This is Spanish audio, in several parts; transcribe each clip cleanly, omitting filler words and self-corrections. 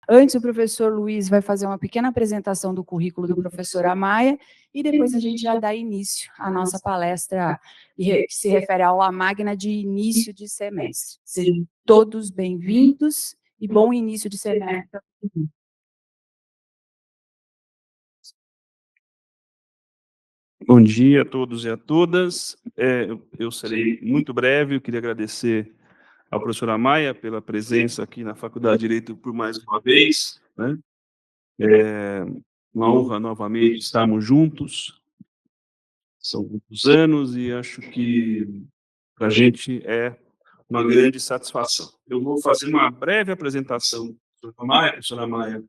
Antes, o professor Luiz vai fazer uma pequena apresentação do currículo do professor Amaya e depois a gente já dá início à nossa palestra que se refere à aula magna de início de semestre. Sejam todos bem-vindos e bom início de semestre. Bom dia a todos e a todas. Eu serei muito breve. Eu queria agradecer ao professor Amaya pela presença aqui na Faculdade de Direito por mais uma vez, né? É uma honra novamente estarmos juntos. São muitos anos e acho que para a gente é uma grande satisfação. Eu vou fazer uma breve apresentação do professor Amaya,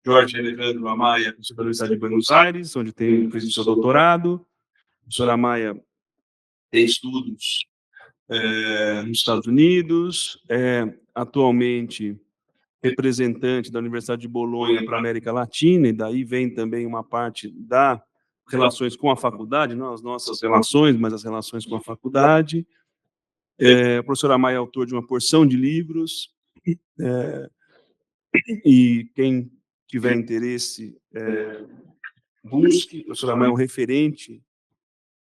Jorge Alejandro Amaya, professor da Universidade de Buenos Aires, onde fez o seu doutorado. O professor Amaya tem estudos nos Estados Unidos, atualmente representante da Universidade de Bolonha para a América Latina, e daí vem também uma parte das relações com a faculdade, não as nossas relações, mas as relações com a faculdade. O professor Amaya é autor de uma porção de livros, e quem tiver interesse, busque. O professor Amaya é um referente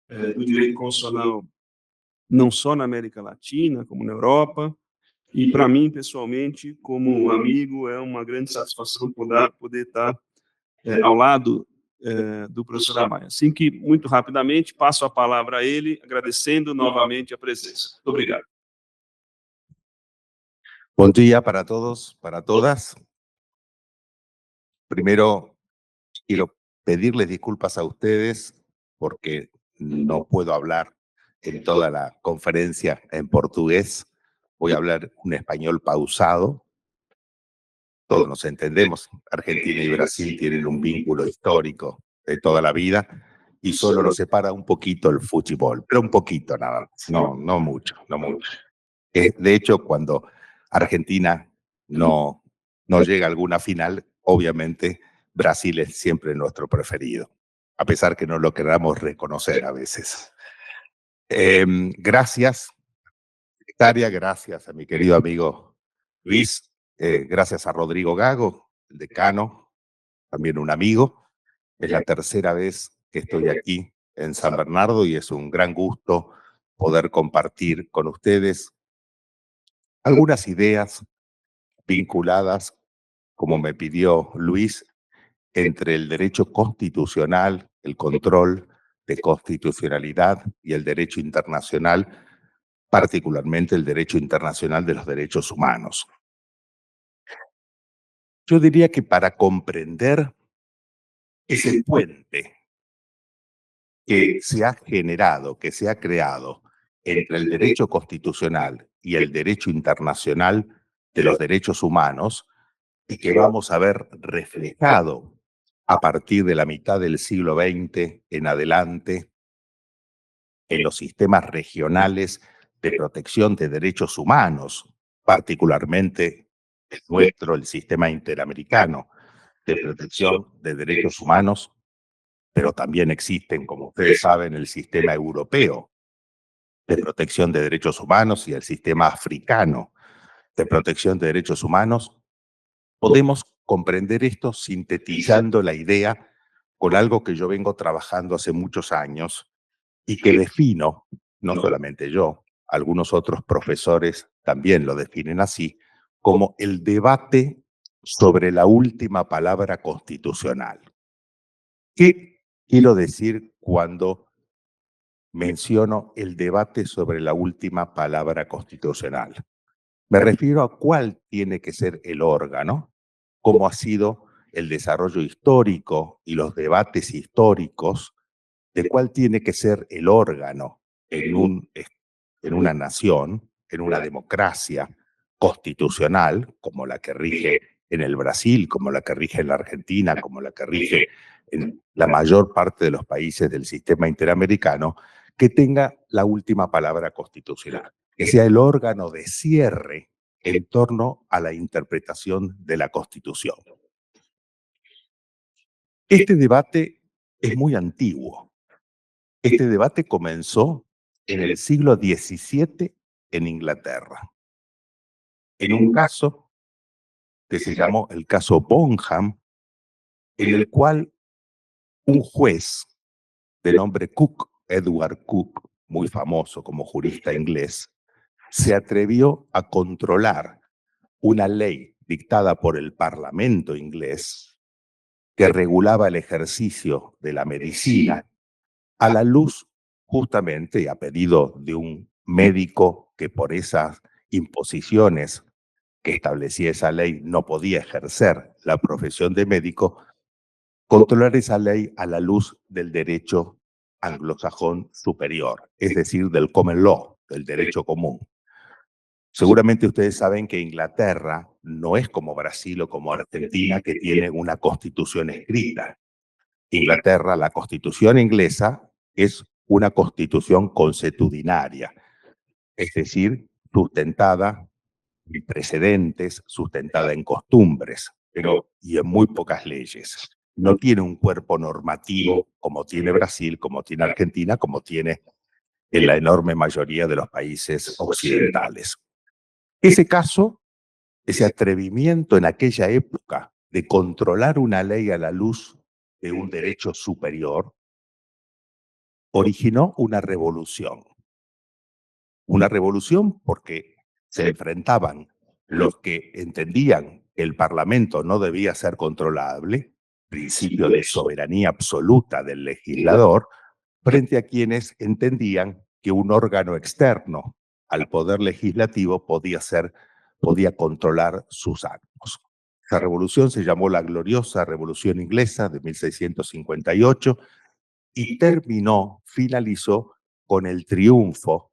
do direito constitucional, não só na América Latina, como na Europa. E para mim, pessoalmente, como amigo, é uma grande satisfação poder estar ao lado do professor Amaya. Assim que, muito rapidamente, passo a palavra a ele, agradecendo novamente a presença. Muito obrigado. Buen día para todos, para todas. Primero, quiero pedirles disculpas a ustedes porque no puedo hablar en toda la conferencia en portugués. Voy a hablar un español pausado. Todos nos entendemos. Argentina y Brasil tienen un vínculo histórico de toda la vida y solo nos separa un poquito el fútbol, pero un poquito nada más, no mucho, no mucho. De hecho, cuando Argentina no llega a alguna final, obviamente Brasil es siempre nuestro preferido, a pesar que no lo queramos reconocer a veces. Gracias, secretaria, gracias a mi querido amigo Luis, gracias a Rodrigo Gago, el decano, también un amigo. Es la tercera vez que estoy aquí en San Bernardo y es un gran gusto poder compartir con ustedes algunas ideas vinculadas, como me pidió Luis, entre el derecho constitucional, el control de constitucionalidad y el derecho internacional, particularmente el derecho internacional de los derechos humanos. Yo diría que para comprender ese puente que se ha generado, que se ha creado entre el derecho constitucional y el derecho internacional de los derechos humanos, y que vamos a ver reflejado a partir de la mitad del siglo XX en adelante en los sistemas regionales de protección de derechos humanos, particularmente el nuestro, el sistema interamericano de protección de derechos humanos, pero también existen, como ustedes saben, el sistema europeo de protección de derechos humanos y el sistema africano de protección de derechos humanos. Podemos comprender esto sintetizando la idea con algo que yo vengo trabajando hace muchos años y que defino, no solamente yo, algunos otros profesores también lo definen así, como el debate sobre la última palabra constitucional. ¿Qué quiero decir cuando menciono el debate sobre la última palabra constitucional? Me refiero a cuál tiene que ser el órgano, cómo ha sido el desarrollo histórico y los debates históricos de cuál tiene que ser el órgano en una nación, en una democracia constitucional, como la que rige en el Brasil, como la que rige en la Argentina, como la que rige en la mayor parte de los países del sistema interamericano, que tenga la última palabra constitucional, que sea el órgano de cierre en torno a la interpretación de la Constitución. Este debate es muy antiguo. Este debate comenzó en el siglo XVII en Inglaterra. En un caso que se llamó el caso Bonham, en el cual un juez de nombre Cook, Edward Cook, muy famoso como jurista inglés, se atrevió a controlar una ley dictada por el Parlamento inglés que regulaba el ejercicio de la medicina a la luz justamente y a pedido de un médico que por esas imposiciones que establecía esa ley no podía ejercer la profesión de médico, controlar esa ley a la luz del derecho anglosajón superior, es decir, del common law, del derecho común. Seguramente ustedes saben que Inglaterra no es como Brasil o como Argentina, que tiene una constitución escrita. Inglaterra, la constitución inglesa, es una constitución consuetudinaria, es decir, sustentada en precedentes, sustentada en costumbres, y en muy pocas leyes. No tiene un cuerpo normativo como tiene Brasil, como tiene Argentina, como tiene en la enorme mayoría de los países occidentales. Ese caso, ese atrevimiento en aquella época de controlar una ley a la luz de un derecho superior, originó una revolución. Una revolución porque se enfrentaban los que entendían que el Parlamento no debía ser controlable, principio de soberanía absoluta del legislador, frente a quienes entendían que un órgano externo al poder legislativo podía controlar sus actos. Esa revolución se llamó la gloriosa Revolución Inglesa de 1658 y finalizó con el triunfo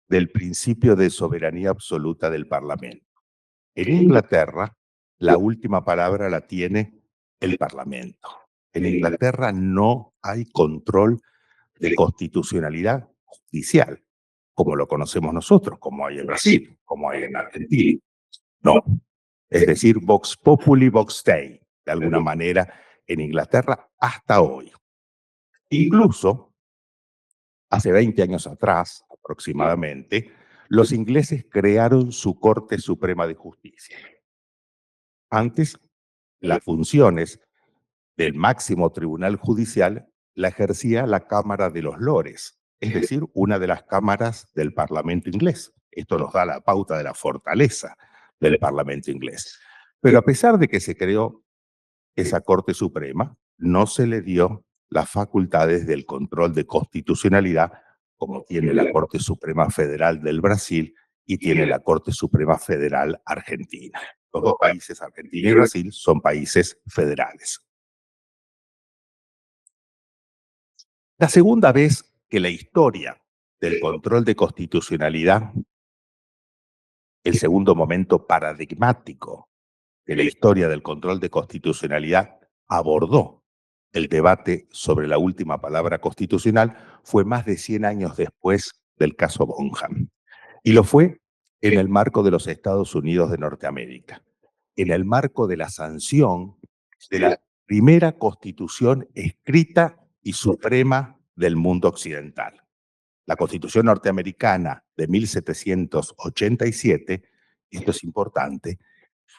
del principio de soberanía absoluta del Parlamento. En Inglaterra, la última palabra la tiene el Parlamento. En Inglaterra no hay control de constitucionalidad judicial, como lo conocemos nosotros, como hay en Brasil, como hay en Argentina. No. Es decir, vox populi, vox dei, de alguna manera, en Inglaterra hasta hoy. Incluso, hace 20 años atrás, aproximadamente, los ingleses crearon su Corte Suprema de Justicia. Antes, las funciones del máximo tribunal judicial la ejercía la Cámara de los Lores, es decir, una de las cámaras del Parlamento inglés. Esto nos da la pauta de la fortaleza del Parlamento inglés. Pero a pesar de que se creó esa Corte Suprema, no se le dio las facultades del control de constitucionalidad como tiene la Corte Suprema Federal del Brasil y tiene la Corte Suprema Federal Argentina. Los dos países, Argentina y Brasil, son países federales. La segunda vez que la historia del control de constitucionalidad, el segundo momento paradigmático de la historia del control de constitucionalidad, abordó el debate sobre la última palabra constitucional, fue más de 100 años después del caso Bonham. Y lo fue en el marco de los Estados Unidos de Norteamérica, en el marco de la sanción de la primera constitución escrita y suprema del mundo occidental. La Constitución norteamericana de 1787, esto es importante,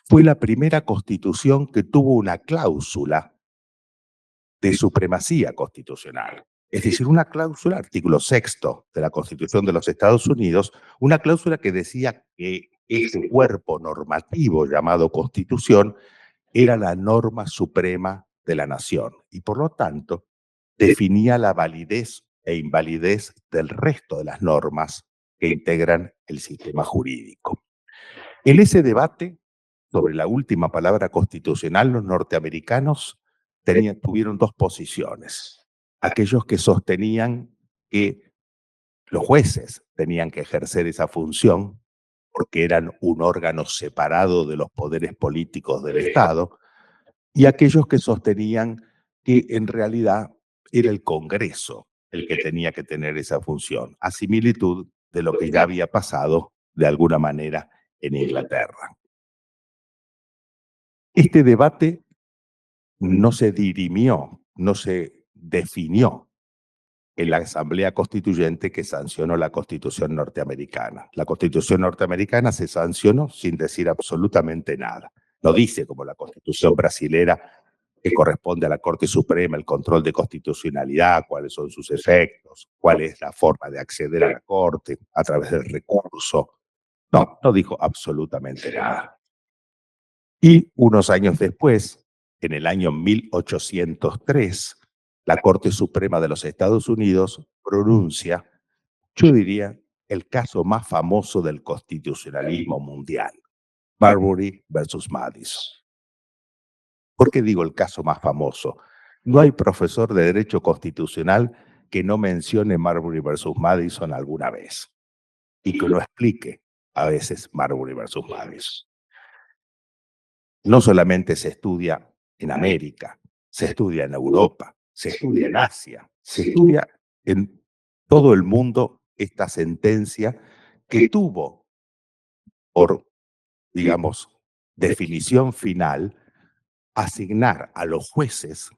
fue la primera constitución que tuvo una cláusula de supremacía constitucional. Es decir, una cláusula, artículo 6º de la Constitución de los Estados Unidos, una cláusula que decía que ese cuerpo normativo llamado Constitución era la norma suprema de la nación y por lo tanto definía la validez e invalidez del resto de las normas que integran el sistema jurídico. En ese debate sobre la última palabra constitucional, los norteamericanos tuvieron dos posiciones. Aquellos que sostenían que los jueces tenían que ejercer esa función porque eran un órgano separado de los poderes políticos del Estado, y aquellos que sostenían que en realidad era el Congreso el que tenía que tener esa función, a similitud de lo que ya había pasado de alguna manera en Inglaterra. Este debate no se dirimió, no se definió en la Asamblea Constituyente que sancionó la Constitución norteamericana. La Constitución norteamericana se sancionó sin decir absolutamente nada. no dice como la Constitución brasilera que corresponde a la Corte Suprema el control de constitucionalidad, cuáles son sus efectos, cuál es la forma de acceder a la Corte a través del recurso. No, no dijo absolutamente nada. Y unos años después, en el año 1803, la Corte Suprema de los Estados Unidos pronuncia, yo diría, el caso más famoso del constitucionalismo mundial, Marbury versus Madison. ¿Por qué digo el caso más famoso? No hay profesor de Derecho Constitucional que no mencione Marbury versus Madison alguna vez y que no explique a veces Marbury versus Madison. No solamente se estudia en América, se estudia en Europa, se estudia en Asia, se estudia en todo el mundo esta sentencia que tuvo por, digamos, definición final, asignar a los jueces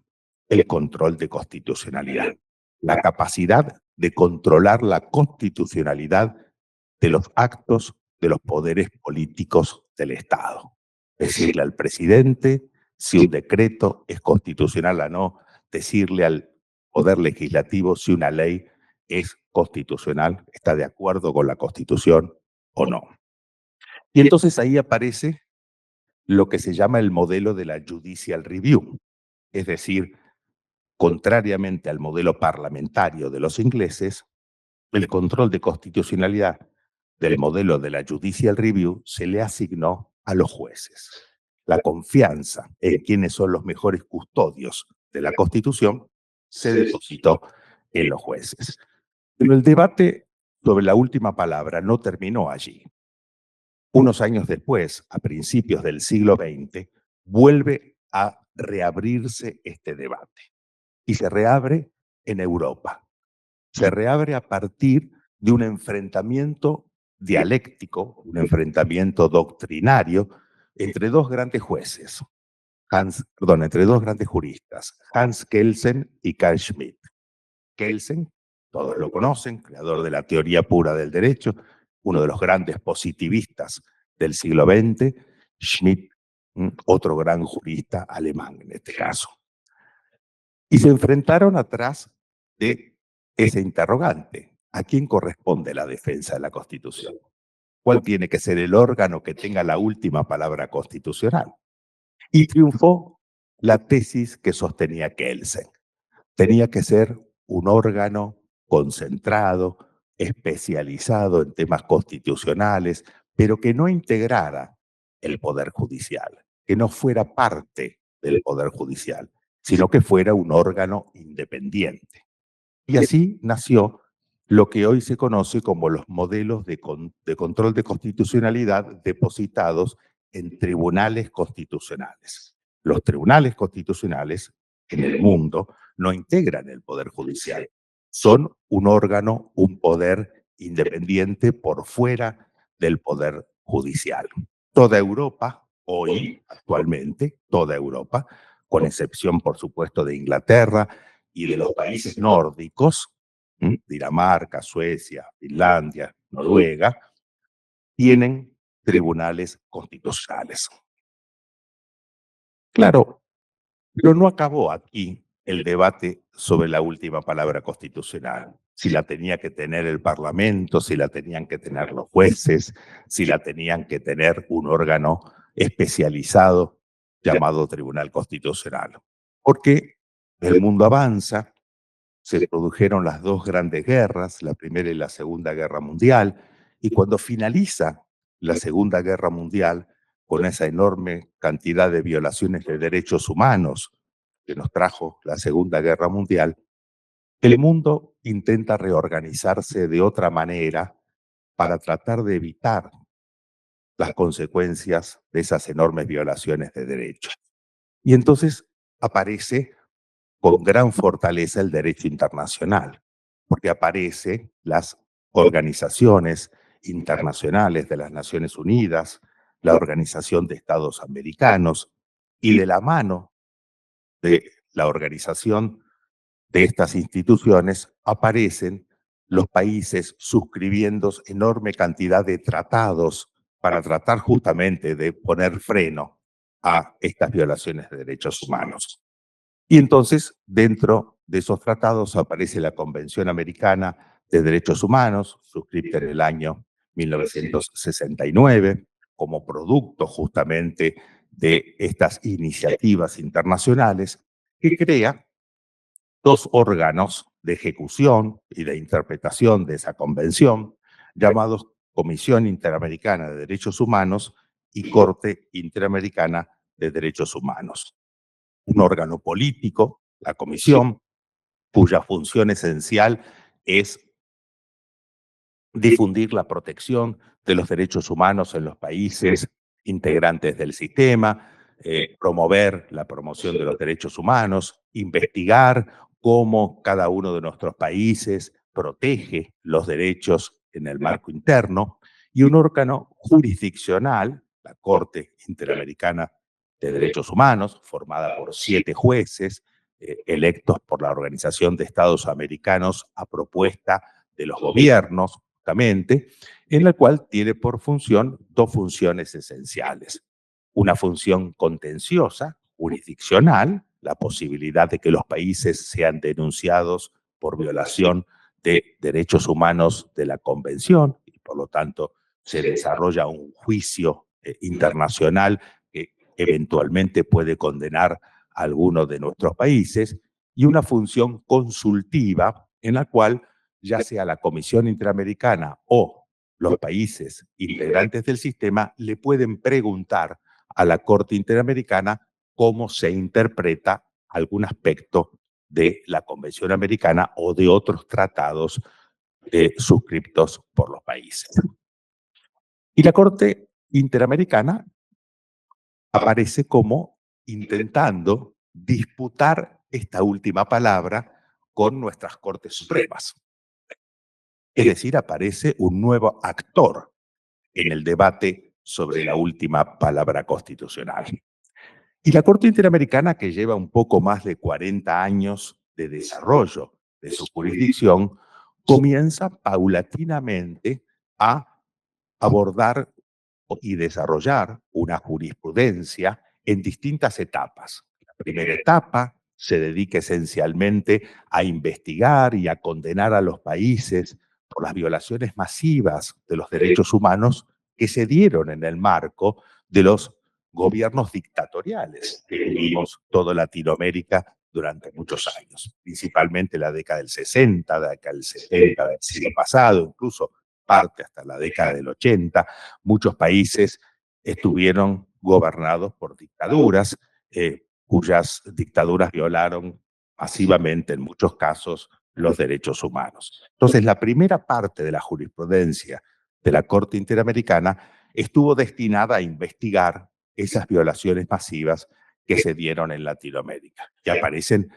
el control de constitucionalidad, la capacidad de controlar la constitucionalidad de los actos de los poderes políticos del Estado. Decirle al presidente si un decreto es constitucional o no, decirle al poder legislativo si una ley es constitucional, está de acuerdo con la Constitución o no. Y entonces ahí aparece lo que se llama el modelo de la judicial review, es decir, contrariamente al modelo parlamentario de los ingleses, el control de constitucionalidad del modelo de la judicial review se le asignó a los jueces. La confianza en quienes son los mejores custodios de la Constitución se depositó en los jueces. Pero el debate sobre la última palabra no terminó allí. Unos años después, a principios del siglo XX, vuelve a reabrirse este debate. Y se reabre en Europa. Se reabre a partir de un enfrentamiento dialéctico, un enfrentamiento doctrinario entre dos grandes jueces, entre dos grandes juristas, Hans Kelsen y Carl Schmitt. Kelsen, todos lo conocen, creador de la teoría pura del derecho, uno de los grandes positivistas del siglo XX, Schmitt, otro gran jurista alemán en este caso. Y se enfrentaron atrás de ese interrogante. ¿A quién corresponde la defensa de la Constitución? ¿Cuál tiene que ser el órgano que tenga la última palabra constitucional? Y triunfó la tesis que sostenía Kelsen. Tenía que ser un órgano concentrado, especializado en temas constitucionales, pero que no integrara el Poder Judicial, que no fuera parte del Poder Judicial, sino que fuera un órgano independiente. Y así nació lo que hoy se conoce como los modelos de control de constitucionalidad depositados en tribunales constitucionales. Los tribunales constitucionales en el mundo no integran el Poder Judicial. Son un órgano, un poder independiente por fuera del Poder Judicial. Toda Europa, hoy, actualmente, toda Europa, con excepción, por supuesto, de Inglaterra y de los países nórdicos, Dinamarca, Suecia, Finlandia, Noruega, tienen tribunales constitucionales. Claro, pero no acabó aquí el debate sobre la última palabra constitucional. Si la tenía que tener el Parlamento, si la tenían que tener los jueces, si la tenían que tener un órgano especializado llamado Tribunal Constitucional. Porque el mundo avanza, se produjeron las dos grandes guerras, la Primera y la Segunda Guerra Mundial, y cuando finaliza la Segunda Guerra Mundial, con esa enorme cantidad de violaciones de derechos humanos que nos trajo la Segunda Guerra Mundial, el mundo intenta reorganizarse de otra manera para tratar de evitar las consecuencias de esas enormes violaciones de derechos. Y entonces aparece con gran fortaleza el derecho internacional, porque aparecen las organizaciones internacionales de las Naciones Unidas, la Organización de Estados Americanos, y de la mano de la organización de estas instituciones aparecen los países suscribiendo enorme cantidad de tratados para tratar justamente de poner freno a estas violaciones de derechos humanos. Y entonces, dentro de esos tratados aparece la Convención Americana de Derechos Humanos, suscrita en el año 1969, como producto justamente de estas iniciativas internacionales, que crea dos órganos de ejecución y de interpretación de esa convención, llamados Comisión Interamericana de Derechos Humanos y Corte Interamericana de Derechos Humanos. Un órgano político, la comisión, cuya función esencial es difundir la protección de los derechos humanos en los países integrantes del sistema, promover la promoción de los derechos humanos, investigar cómo cada uno de nuestros países protege los derechos en el marco interno, y un órgano jurisdiccional, la Corte Interamericana de Derechos Humanos, formada por 7 jueces, electos por la Organización de Estados Americanos a propuesta de los gobiernos, justamente, en la cual tiene por función dos funciones esenciales. Una función contenciosa, jurisdiccional, la posibilidad de que los países sean denunciados por violación de derechos humanos de la Convención, y por lo tanto se desarrolla un juicio internacional que eventualmente puede condenar a alguno de nuestros países, y una función consultiva en la cual ya sea la Comisión Interamericana o los países integrantes del sistema le pueden preguntar a la Corte Interamericana cómo se interpreta algún aspecto de la Convención Americana o de otros tratados suscriptos por los países. Y la Corte Interamericana aparece como intentando disputar esta última palabra con nuestras Cortes Supremas. Es decir, aparece un nuevo actor en el debate sobre la última palabra constitucional. Y la Corte Interamericana, que lleva un poco más de 40 años de desarrollo de su jurisdicción, comienza paulatinamente a abordar y desarrollar una jurisprudencia en distintas etapas. La primera etapa se dedica esencialmente a investigar y a condenar a los países por las violaciones masivas de los derechos humanos que se dieron en el marco de los gobiernos dictatoriales que vivimos toda Latinoamérica durante muchos años, principalmente la década del 60, la década del 70 del siglo pasado, incluso parte hasta la década del 80. Muchos países estuvieron gobernados por dictaduras, cuyas dictaduras violaron masivamente, en muchos casos, los derechos humanos. Entonces, la primera parte de la jurisprudencia de la Corte Interamericana estuvo destinada a investigar esas violaciones masivas que se dieron en Latinoamérica. Y aparecen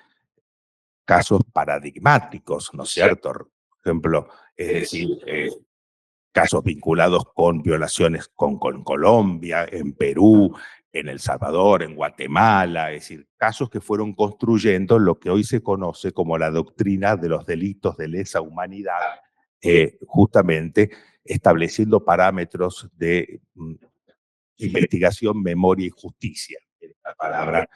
casos paradigmáticos, ¿no es cierto? Por ejemplo, es decir, casos vinculados con violaciones con Colombia, en Perú, en El Salvador, en Guatemala, es decir, casos que fueron construyendo lo que hoy se conoce como la doctrina de los delitos de lesa humanidad, justamente estableciendo parámetros de investigación, memoria y justicia, es la palabra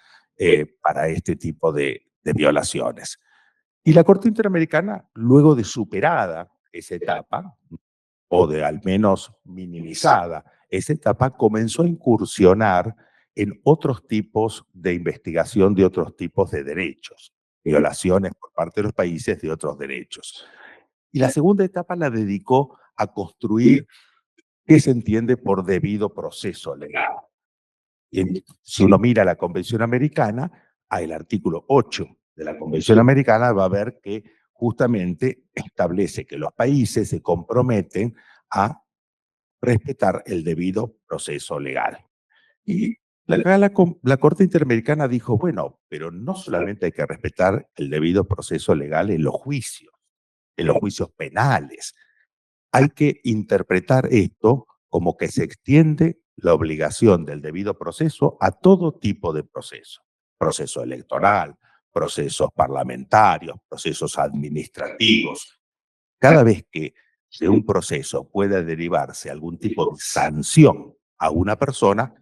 para este tipo de violaciones. Y la Corte Interamericana, luego de superada esa etapa, o de al menos minimizada esa etapa, comenzó a incursionar en otros tipos de investigación de otros tipos de derechos, violaciones por parte de los países de otros derechos. Y la segunda etapa la dedicó a construir qué se entiende por debido proceso legal. Y si uno mira la Convención Americana, el artículo 8 de la Convención Americana va a ver que justamente establece que los países se comprometen a respetar el debido proceso legal. Y la Corte Interamericana dijo, bueno, pero no solamente hay que respetar el debido proceso legal en los juicios penales, hay que interpretar esto como que se extiende la obligación del debido proceso a todo tipo de proceso. Proceso electoral, procesos parlamentarios, procesos administrativos. Cada vez que de un proceso pueda derivarse algún tipo de sanción a una persona,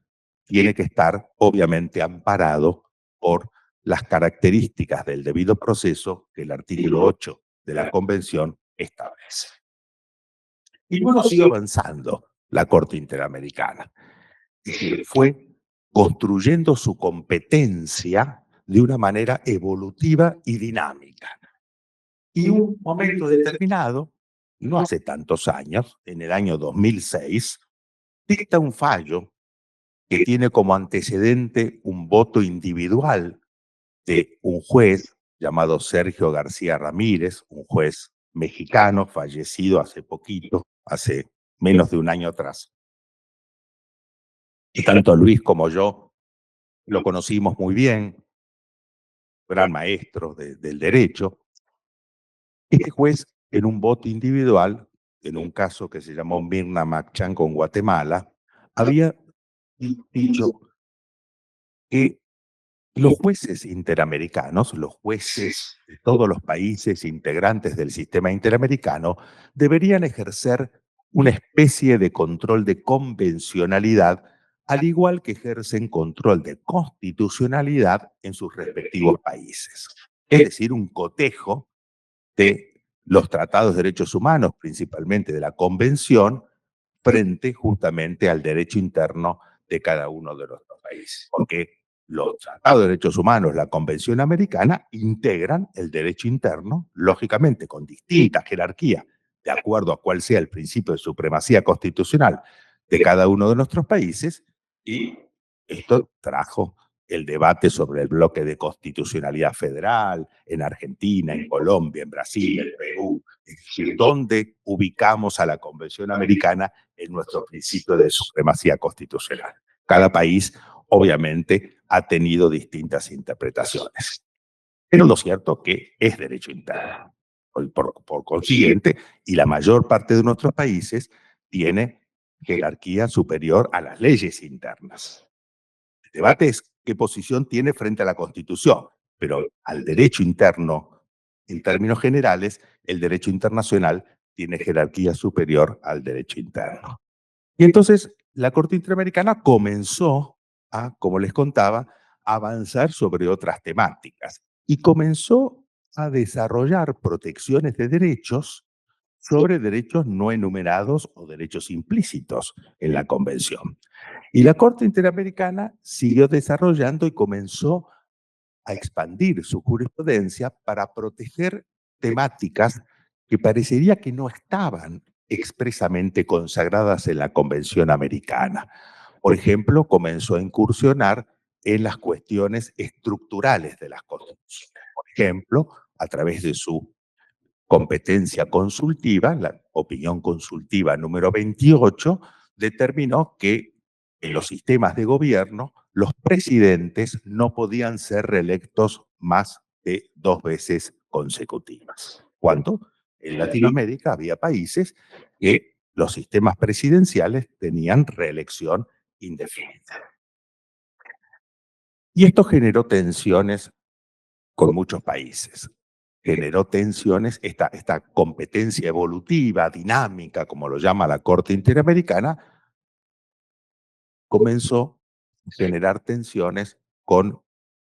tiene que estar obviamente amparado por las características del debido proceso que el artículo 8 de la Convención establece. Y luego siguió avanzando la Corte Interamericana. Es decir, fue construyendo su competencia de una manera evolutiva y dinámica. Y un momento determinado, no hace tantos años, en el año 2006, dicta un fallo que tiene como antecedente un voto individual de un juez llamado Sergio García Ramírez, un juez mexicano fallecido hace poquito, hace menos de un año atrás. Y tanto Luis como yo lo conocimos muy bien, gran maestro del derecho. Este juez, en un voto individual, en un caso que se llamó Mirna Machan con Guatemala, había dicho que los jueces interamericanos, los jueces de todos los países integrantes del sistema interamericano, deberían ejercer una especie de control de convencionalidad, al igual que ejercen control de constitucionalidad en sus respectivos países. Es decir, un cotejo de los tratados de derechos humanos, principalmente de la Convención, frente justamente al derecho interno de cada uno de nuestros países. Porque los tratados de derechos humanos, la Convención Americana, integran el derecho interno, lógicamente con distintas jerarquías, de acuerdo a cuál sea el principio de supremacía constitucional de cada uno de nuestros países, y esto trajo el debate sobre el bloque de constitucionalidad federal en Argentina, en Colombia, en Brasil, en Perú, es decir, dónde ubicamos a la Convención Americana en nuestro principio de supremacía constitucional. Cada país, obviamente, ha tenido distintas interpretaciones. Pero lo cierto es que es derecho interno. Por consiguiente, y la mayor parte de nuestros países tiene jerarquía superior a las leyes internas. El debate es qué posición tiene frente a la Constitución, pero al derecho interno, en términos generales, el derecho internacional tiene jerarquía superior al derecho interno. Y entonces la Corte Interamericana comenzó a, como les contaba, avanzar sobre otras temáticas y comenzó a desarrollar protecciones de derechos sobre derechos no enumerados o derechos implícitos en la Convención. Y la Corte Interamericana siguió desarrollando y comenzó a expandir su jurisprudencia para proteger temáticas que parecería que no estaban expresamente consagradas en la Convención Americana. Por ejemplo, comenzó a incursionar en las cuestiones estructurales de las constituciones. Por ejemplo, a través de su competencia consultiva, la opinión consultiva número 28, determinó que en los sistemas de gobierno los presidentes no podían ser reelectos más de 2 veces consecutivas. Cuando en Latinoamérica había países que los sistemas presidenciales tenían reelección indefinida. Y esto generó tensiones con muchos países. Generó tensiones, esta competencia evolutiva, dinámica, como lo llama la Corte Interamericana, comenzó a generar tensiones con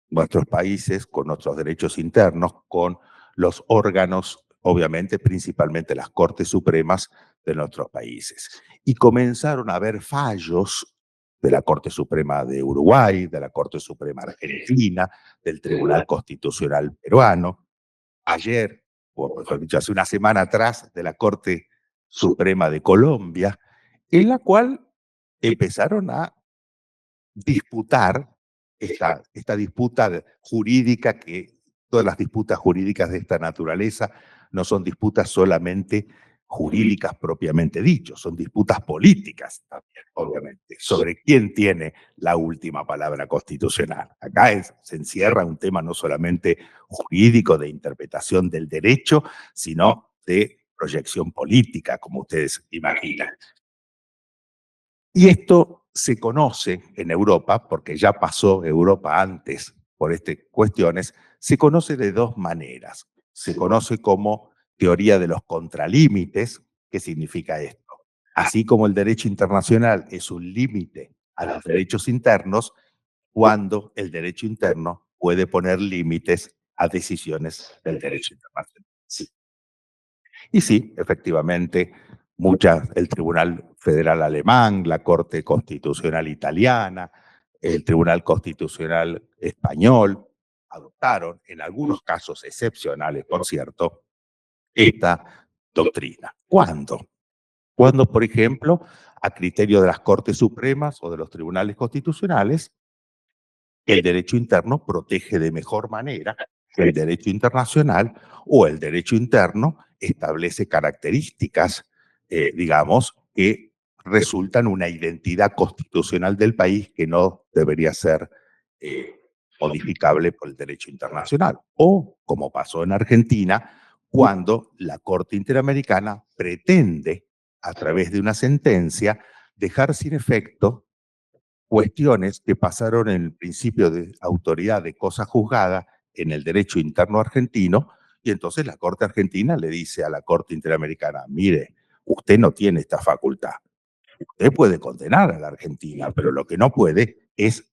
nuestros países, con nuestros derechos internos, con los órganos, obviamente, principalmente las Cortes Supremas de nuestros países. Y comenzaron a haber fallos de la Corte Suprema de Uruguay, de la Corte Suprema Argentina, del Tribunal Constitucional peruano, ayer, o mejor dicho, hace una semana atrás, de la Corte Suprema de Colombia, en la cual empezaron a disputar esta disputa jurídica, que todas las disputas jurídicas de esta naturaleza no son disputas solamente jurídicas propiamente dicho, son disputas políticas también, obviamente, sobre quién tiene la última palabra constitucional. Acá se encierra un tema no solamente jurídico de interpretación del derecho, sino de proyección política, como ustedes imaginan. Y esto se conoce en Europa, porque ya pasó Europa antes por estas cuestiones, se conoce de dos maneras. Se conoce como teoría de los contralímites. ¿Qué significa esto? Así como el derecho internacional es un límite a los derechos internos cuando el derecho interno puede poner límites a decisiones del derecho internacional. Sí. Y sí, efectivamente, el Tribunal Federal Alemán, la Corte Constitucional Italiana, el Tribunal Constitucional Español, adoptaron, en algunos casos excepcionales, por cierto, esta doctrina. ¿Cuándo? Cuando, por ejemplo, a criterio de las Cortes Supremas o de los tribunales constitucionales, el derecho interno protege de mejor manera que el derecho internacional, o el derecho interno establece características, digamos, que resultan una identidad constitucional del país que no debería ser modificable por el derecho internacional. O, como pasó en Argentina, cuando la Corte Interamericana pretende, a través de una sentencia, dejar sin efecto cuestiones que pasaron en el principio de autoridad de cosa juzgada en el derecho interno argentino, y entonces la Corte Argentina le dice a la Corte Interamericana: mire, usted no tiene esta facultad. Usted puede condenar a la Argentina, pero lo que no puede es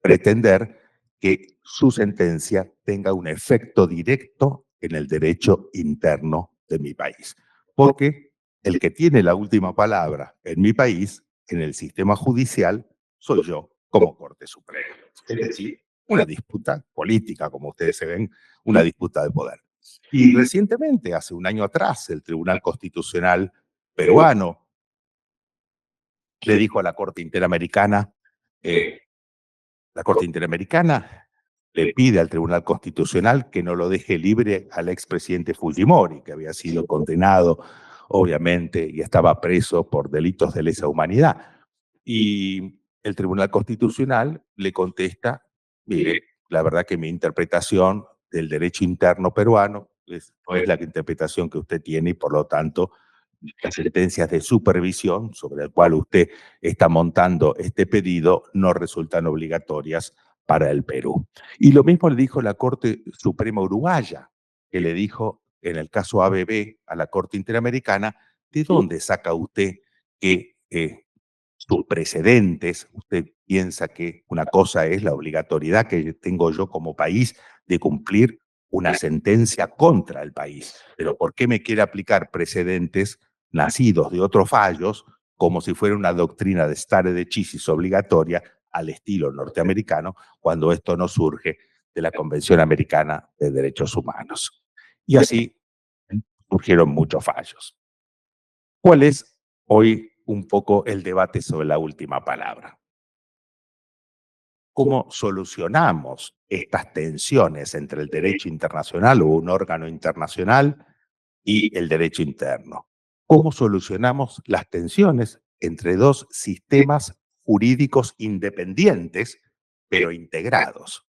pretender que su sentencia tenga un efecto directo en el derecho interno de mi país. Porque el que tiene la última palabra en mi país, en el sistema judicial, soy yo como Corte Suprema. Es decir, una disputa política, como ustedes se ven, una disputa de poder. Y recientemente, hace un año atrás, el Tribunal Constitucional peruano le dijo a la Corte Interamericana, la Corte Interamericana le pide al Tribunal Constitucional que no lo deje libre al expresidente Fujimori, que había sido condenado, obviamente, y estaba preso por delitos de lesa humanidad. Y el Tribunal Constitucional le contesta: mire, la verdad que mi interpretación del derecho interno peruano no es la interpretación que usted tiene, y por lo tanto las sentencias de supervisión sobre el cual usted está montando este pedido no resultan obligatorias para el Perú. Y lo mismo le dijo la Corte Suprema Uruguaya, que le dijo en el caso ABB a la Corte Interamericana: ¿de dónde saca usted que sus precedentes, usted piensa que una cosa es la obligatoriedad que tengo yo como país de cumplir una sentencia contra el país, pero ¿por qué me quiere aplicar precedentes nacidos de otros fallos como si fuera una doctrina de stare decisis obligatoria al estilo norteamericano, cuando esto no surge de la Convención Americana de Derechos Humanos? Y así surgieron muchos fallos. ¿Cuál es hoy un poco el debate sobre la última palabra? ¿Cómo solucionamos estas tensiones entre el derecho internacional o un órgano internacional y el derecho interno? ¿Cómo solucionamos las tensiones entre dos sistemas jurídicos independientes, pero integrados?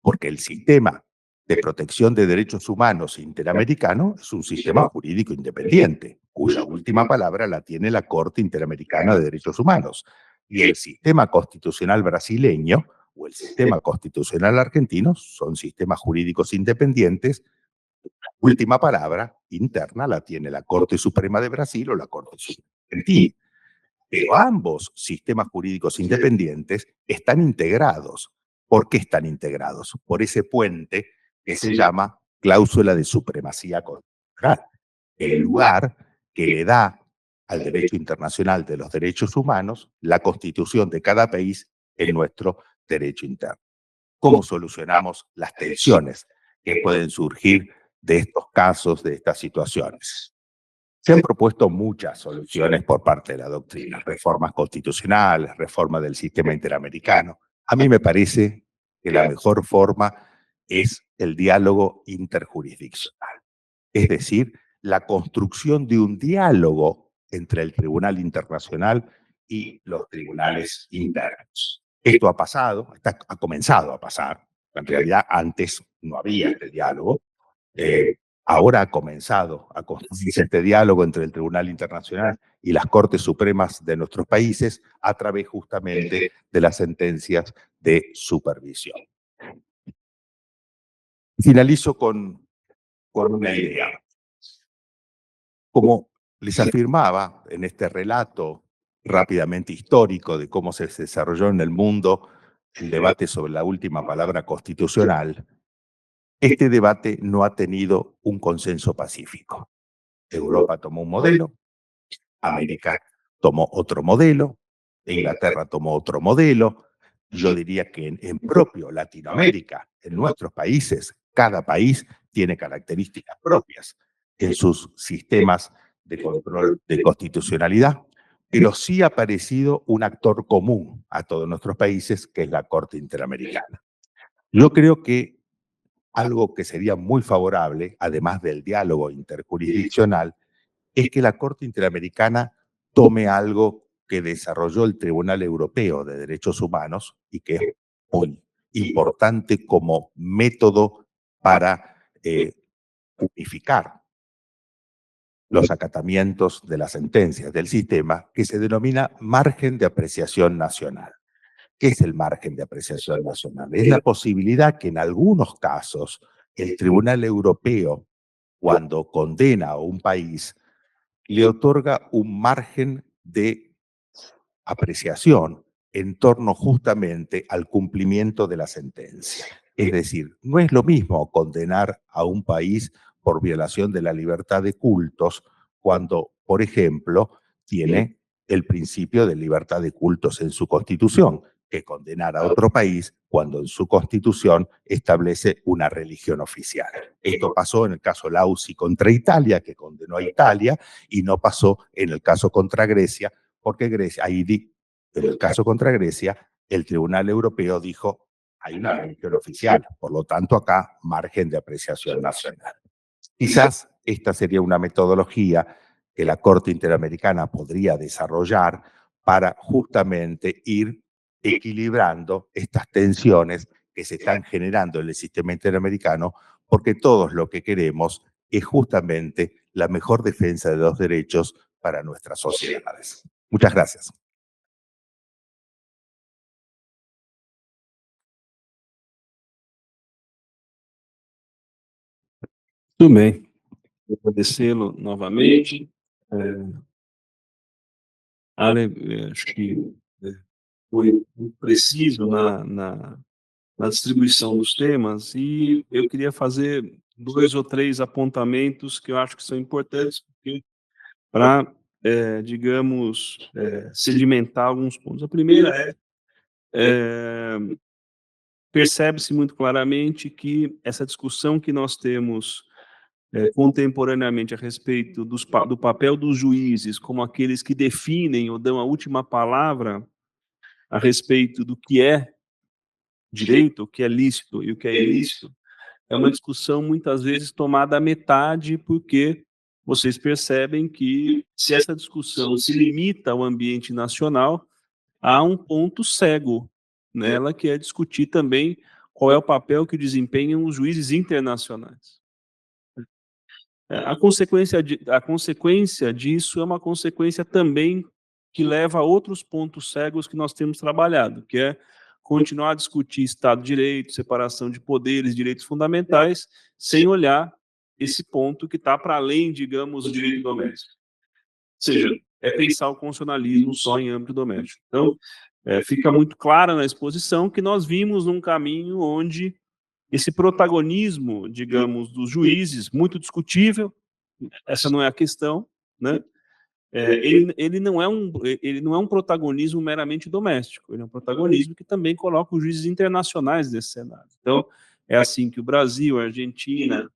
Porque el sistema de protección de derechos humanos interamericano es un sistema jurídico independiente, cuya última palabra la tiene la Corte Interamericana de Derechos Humanos. Y el sistema constitucional brasileño o el sistema constitucional argentino son sistemas jurídicos independientes. Última palabra interna la tiene la Corte Suprema de Brasil o la Corte Suprema de Argentina. Pero ambos sistemas jurídicos independientes están integrados. ¿Por qué están integrados? Por ese puente que se llama cláusula de supremacía constitucional, el lugar que le da al derecho internacional de los derechos humanos la constitución de cada país en nuestro derecho interno. ¿Cómo solucionamos las tensiones que pueden surgir de estos casos, de estas situaciones? Se han propuesto muchas soluciones por parte de la doctrina: reformas constitucionales, reforma del sistema interamericano. A mí me parece que la mejor forma es el diálogo interjurisdiccional, es decir, la construcción de un diálogo entre el Tribunal Internacional y los tribunales internos. Esto ha pasado, ha comenzado a pasar. En realidad antes no había este diálogo. Ahora ha comenzado a construirse este diálogo entre el Tribunal Internacional y las Cortes Supremas de nuestros países a través justamente de las sentencias de supervisión. Finalizo con una idea. Como les afirmaba en este relato rápidamente histórico de cómo se desarrolló en el mundo el debate sobre la última palabra constitucional, este debate no ha tenido un consenso pacífico. Europa tomó un modelo, América tomó otro modelo, Inglaterra tomó otro modelo. Yo diría que en propio Latinoamérica, en nuestros países, cada país tiene características propias en sus sistemas de control de constitucionalidad, pero sí ha aparecido un actor común a todos nuestros países, que es la Corte Interamericana. Yo creo que algo que sería muy favorable, además del diálogo interjurisdiccional, es que la Corte Interamericana tome algo que desarrolló el Tribunal Europeo de Derechos Humanos y que es muy importante como método para unificar los acatamientos de las sentencias del sistema, que se denomina margen de apreciación nacional. ¿Qué es el margen de apreciación nacional? Es la posibilidad que en algunos casos el Tribunal Europeo, cuando condena a un país, le otorga un margen de apreciación en torno justamente al cumplimiento de la sentencia. Es decir, no es lo mismo condenar a un país por violación de la libertad de cultos cuando, por ejemplo, tiene el principio de libertad de cultos en su constitución, que condenar a otro país cuando en su constitución establece una religión oficial. Esto pasó en el caso Lausi contra Italia, que condenó a Italia, y no pasó en el caso contra Grecia, porque Grecia, en el caso contra Grecia, el Tribunal Europeo dijo, hay una religión oficial, por lo tanto acá margen de apreciación nacional. Quizás esta sería una metodología que la Corte Interamericana podría desarrollar para justamente ir equilibrando estas tensiones que se están generando en el sistema interamericano, porque todos lo que queremos es justamente la mejor defensa de los derechos para nuestras sociedades. Muchas gracias. Tudo bem. Agradecê-lo novamente. Acho que foi muito preciso na distribuição dos temas, e eu queria fazer 2 ou 3 apontamentos que eu acho que são importantes para, digamos, sedimentar alguns pontos. A primeira percebe-se muito claramente que essa discussão que nós temos contemporaneamente a respeito do papel dos juízes como aqueles que definem ou dão a última palavra a respeito do que é direito, o que é lícito e o que é ilícito, é uma discussão muitas vezes tomada à metade, porque vocês percebem que, se essa discussão se limita ao ambiente nacional, há um ponto cego nela, que é discutir também qual é o papel que desempenham os juízes internacionais. A consequência disso é uma consequência também que leva a outros pontos cegos que nós temos trabalhado, que é continuar a discutir Estado de Direito, separação de poderes, direitos fundamentais, sem olhar esse ponto que está para além, digamos, do direito doméstico. Ou seja, é pensar o constitucionalismo só em âmbito doméstico. Então, fica muito claro na exposição que nós vimos um caminho onde esse protagonismo, digamos, dos juízes, muito discutível, essa não é a questão, né? Ele não é um protagonismo meramente doméstico, ele é um protagonismo que também coloca os juízes internacionais nesse cenário. Então, é assim que o Brasil, a Argentina,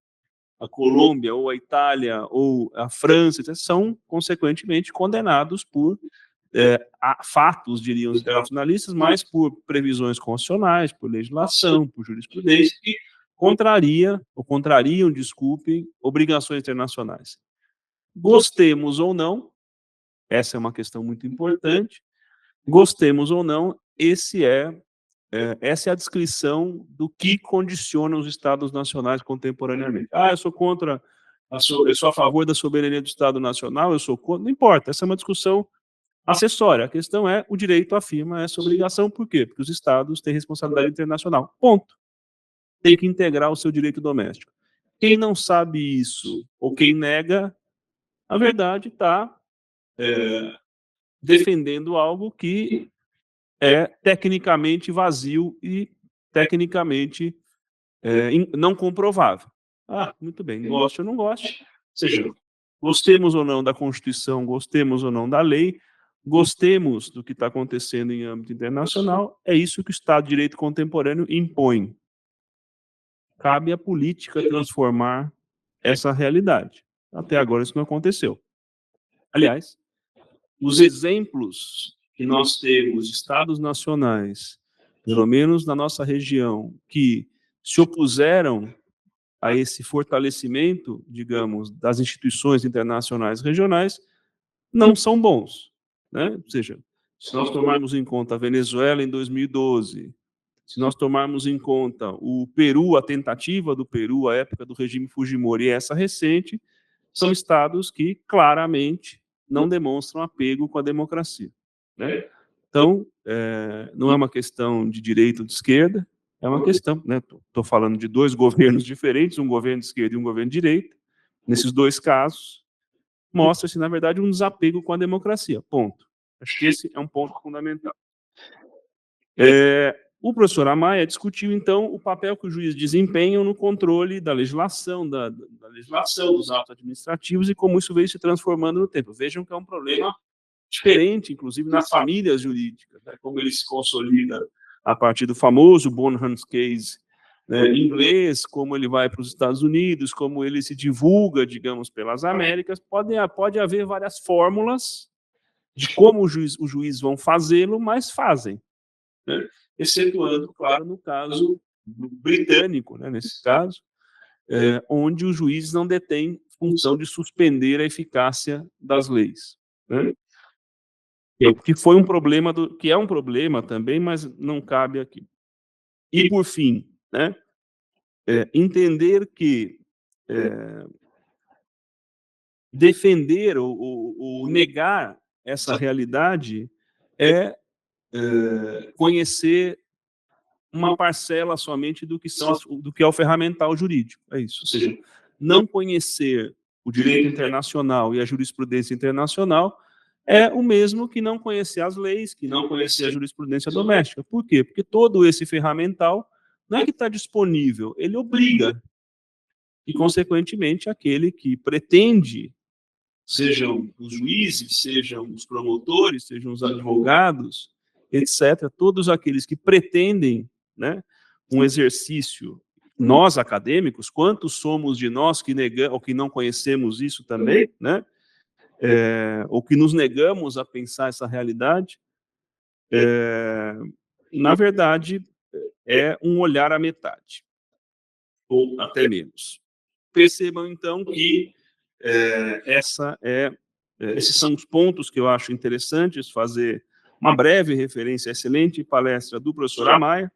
a Colômbia, ou a Itália, ou a França, são, consequentemente, condenados por fatos, diriam os internacionalistas, mas por previsões constitucionais, por legislação, por jurisprudência, que contrariam, desculpem, obrigações internacionais. Gostemos ou não, essa é uma questão muito importante, gostemos ou não, essa é a descrição do que condiciona os Estados nacionais contemporaneamente. Eu sou contra, eu sou a favor da soberania do Estado Nacional, eu sou contra, não importa, essa é uma discussão acessória. A questão é, o direito afirma essa obrigação, por quê? Porque os Estados têm responsabilidade internacional, ponto. Tem que integrar o seu direito doméstico. Quem não sabe isso, ou quem nega, a verdade está defendendo algo que é tecnicamente vazio e tecnicamente não comprovável. Ah, muito bem, goste ou não goste, ou seja, gostemos ou não da Constituição, gostemos ou não da lei, gostemos do que está acontecendo em âmbito internacional, é isso que o Estado de Direito contemporâneo impõe. Cabe à política transformar essa realidade. Até agora isso não aconteceu. Aliás, os exemplos que nós temos de estados nacionais, pelo menos na nossa região, que se opuseram a esse fortalecimento, digamos, das instituições internacionais regionais, não são bons, né? Ou seja, se nós tomarmos em conta a Venezuela em 2012, se nós tomarmos em conta o Peru, a tentativa do Peru, a época do regime Fujimori e essa recente, são estados que claramente não demonstram apego com a democracia, né? Então, não é uma questão de direita ou de esquerda, é uma questão, né? Estou falando de dois governos diferentes, um governo de esquerda e um governo de direita. Nesses dois casos, mostra-se, na verdade, um desapego com a democracia. Ponto. Acho que esse é um ponto fundamental. O professor Amaya discutiu, então, o papel que os juízes desempenham no controle da legislação, da legislação, dos atos administrativos e como isso veio se transformando no tempo. Vejam que é um problema diferente, inclusive, nas famílias jurídicas, né? Como ele se consolida a partir do famoso Bonham's Case, né, inglês, como ele vai para os Estados Unidos, como ele se divulga, digamos, pelas Américas. Pode haver várias fórmulas de como os juízes vão fazê-lo, mas fazem, né? Excetuando, claro, no caso britânico, né, nesse caso, onde os juízes não detêm função de suspender a eficácia das leis, né? Que foi um problema, que é um problema também, mas não cabe aqui. E, por fim, né, entender que defender ou negar essa realidade é conhecer uma parcela somente do que é o ferramental jurídico. É isso. Ou seja, não conhecer o direito internacional e a jurisprudência internacional é o mesmo que não conhecer as leis, que não conhecer a jurisprudência doméstica. Por quê? Porque todo esse ferramental não é que está disponível, ele obriga. E, consequentemente, aquele que pretende, sejam os juízes, sejam os promotores, sejam os advogados, etc., todos aqueles que pretendem, né, um exercício, nós acadêmicos, quantos somos de nós que negamos, ou que não conhecemos isso também, né, ou que nos negamos a pensar essa realidade, na verdade, é um olhar à metade, ou até menos. Percebam, então, que esses são os pontos que eu acho interessantes fazer uma breve referência à excelente palestra do professor Amaya.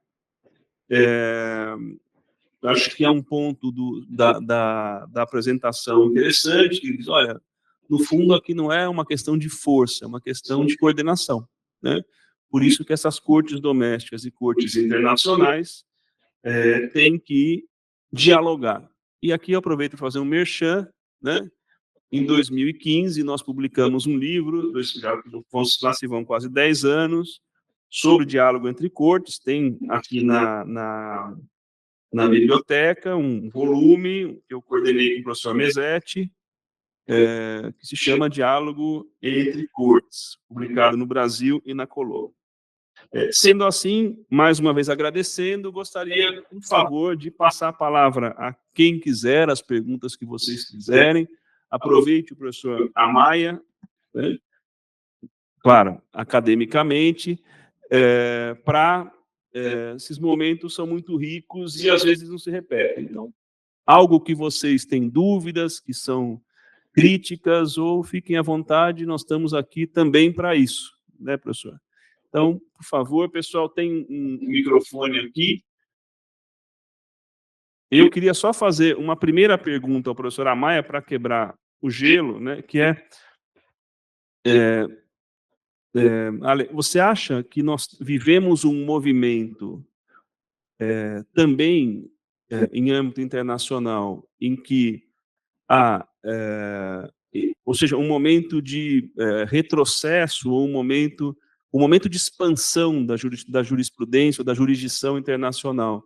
Acho que é um ponto da apresentação interessante, que diz, olha, no fundo aqui não é uma questão de força, é uma questão de coordenação, né? Por isso que essas cortes domésticas e cortes internacionais têm que dialogar. E aqui eu aproveito para fazer um merchan, né? Em 2015, nós publicamos um livro, lá se vão quase 10 anos, sobre o diálogo entre cortes. Tem aqui na biblioteca um volume que eu coordenei com o professor Mesetti, que se chama Diálogo entre Cortes, publicado no Brasil e na Colômbia. Sendo assim, mais uma vez agradecendo, gostaria, por favor, de passar a palavra a quem quiser, as perguntas que vocês quiserem. Aproveite o professor Amaya, né, claro, academicamente, para esses momentos são muito ricos e às vezes não se repetem. Então, algo que vocês têm dúvidas, que são críticas, ou fiquem à vontade, nós estamos aqui também para isso, né, professor? Então, por favor, pessoal, tem um microfone aqui. Eu queria só fazer uma primeira pergunta ao professor Amaya para quebrar o gelo, né, que Ale, você acha que nós vivemos um movimento também em âmbito internacional em que há ou seja, um momento de retrocesso ou um momento de expansão da jurisprudência ou da jurisdição internacional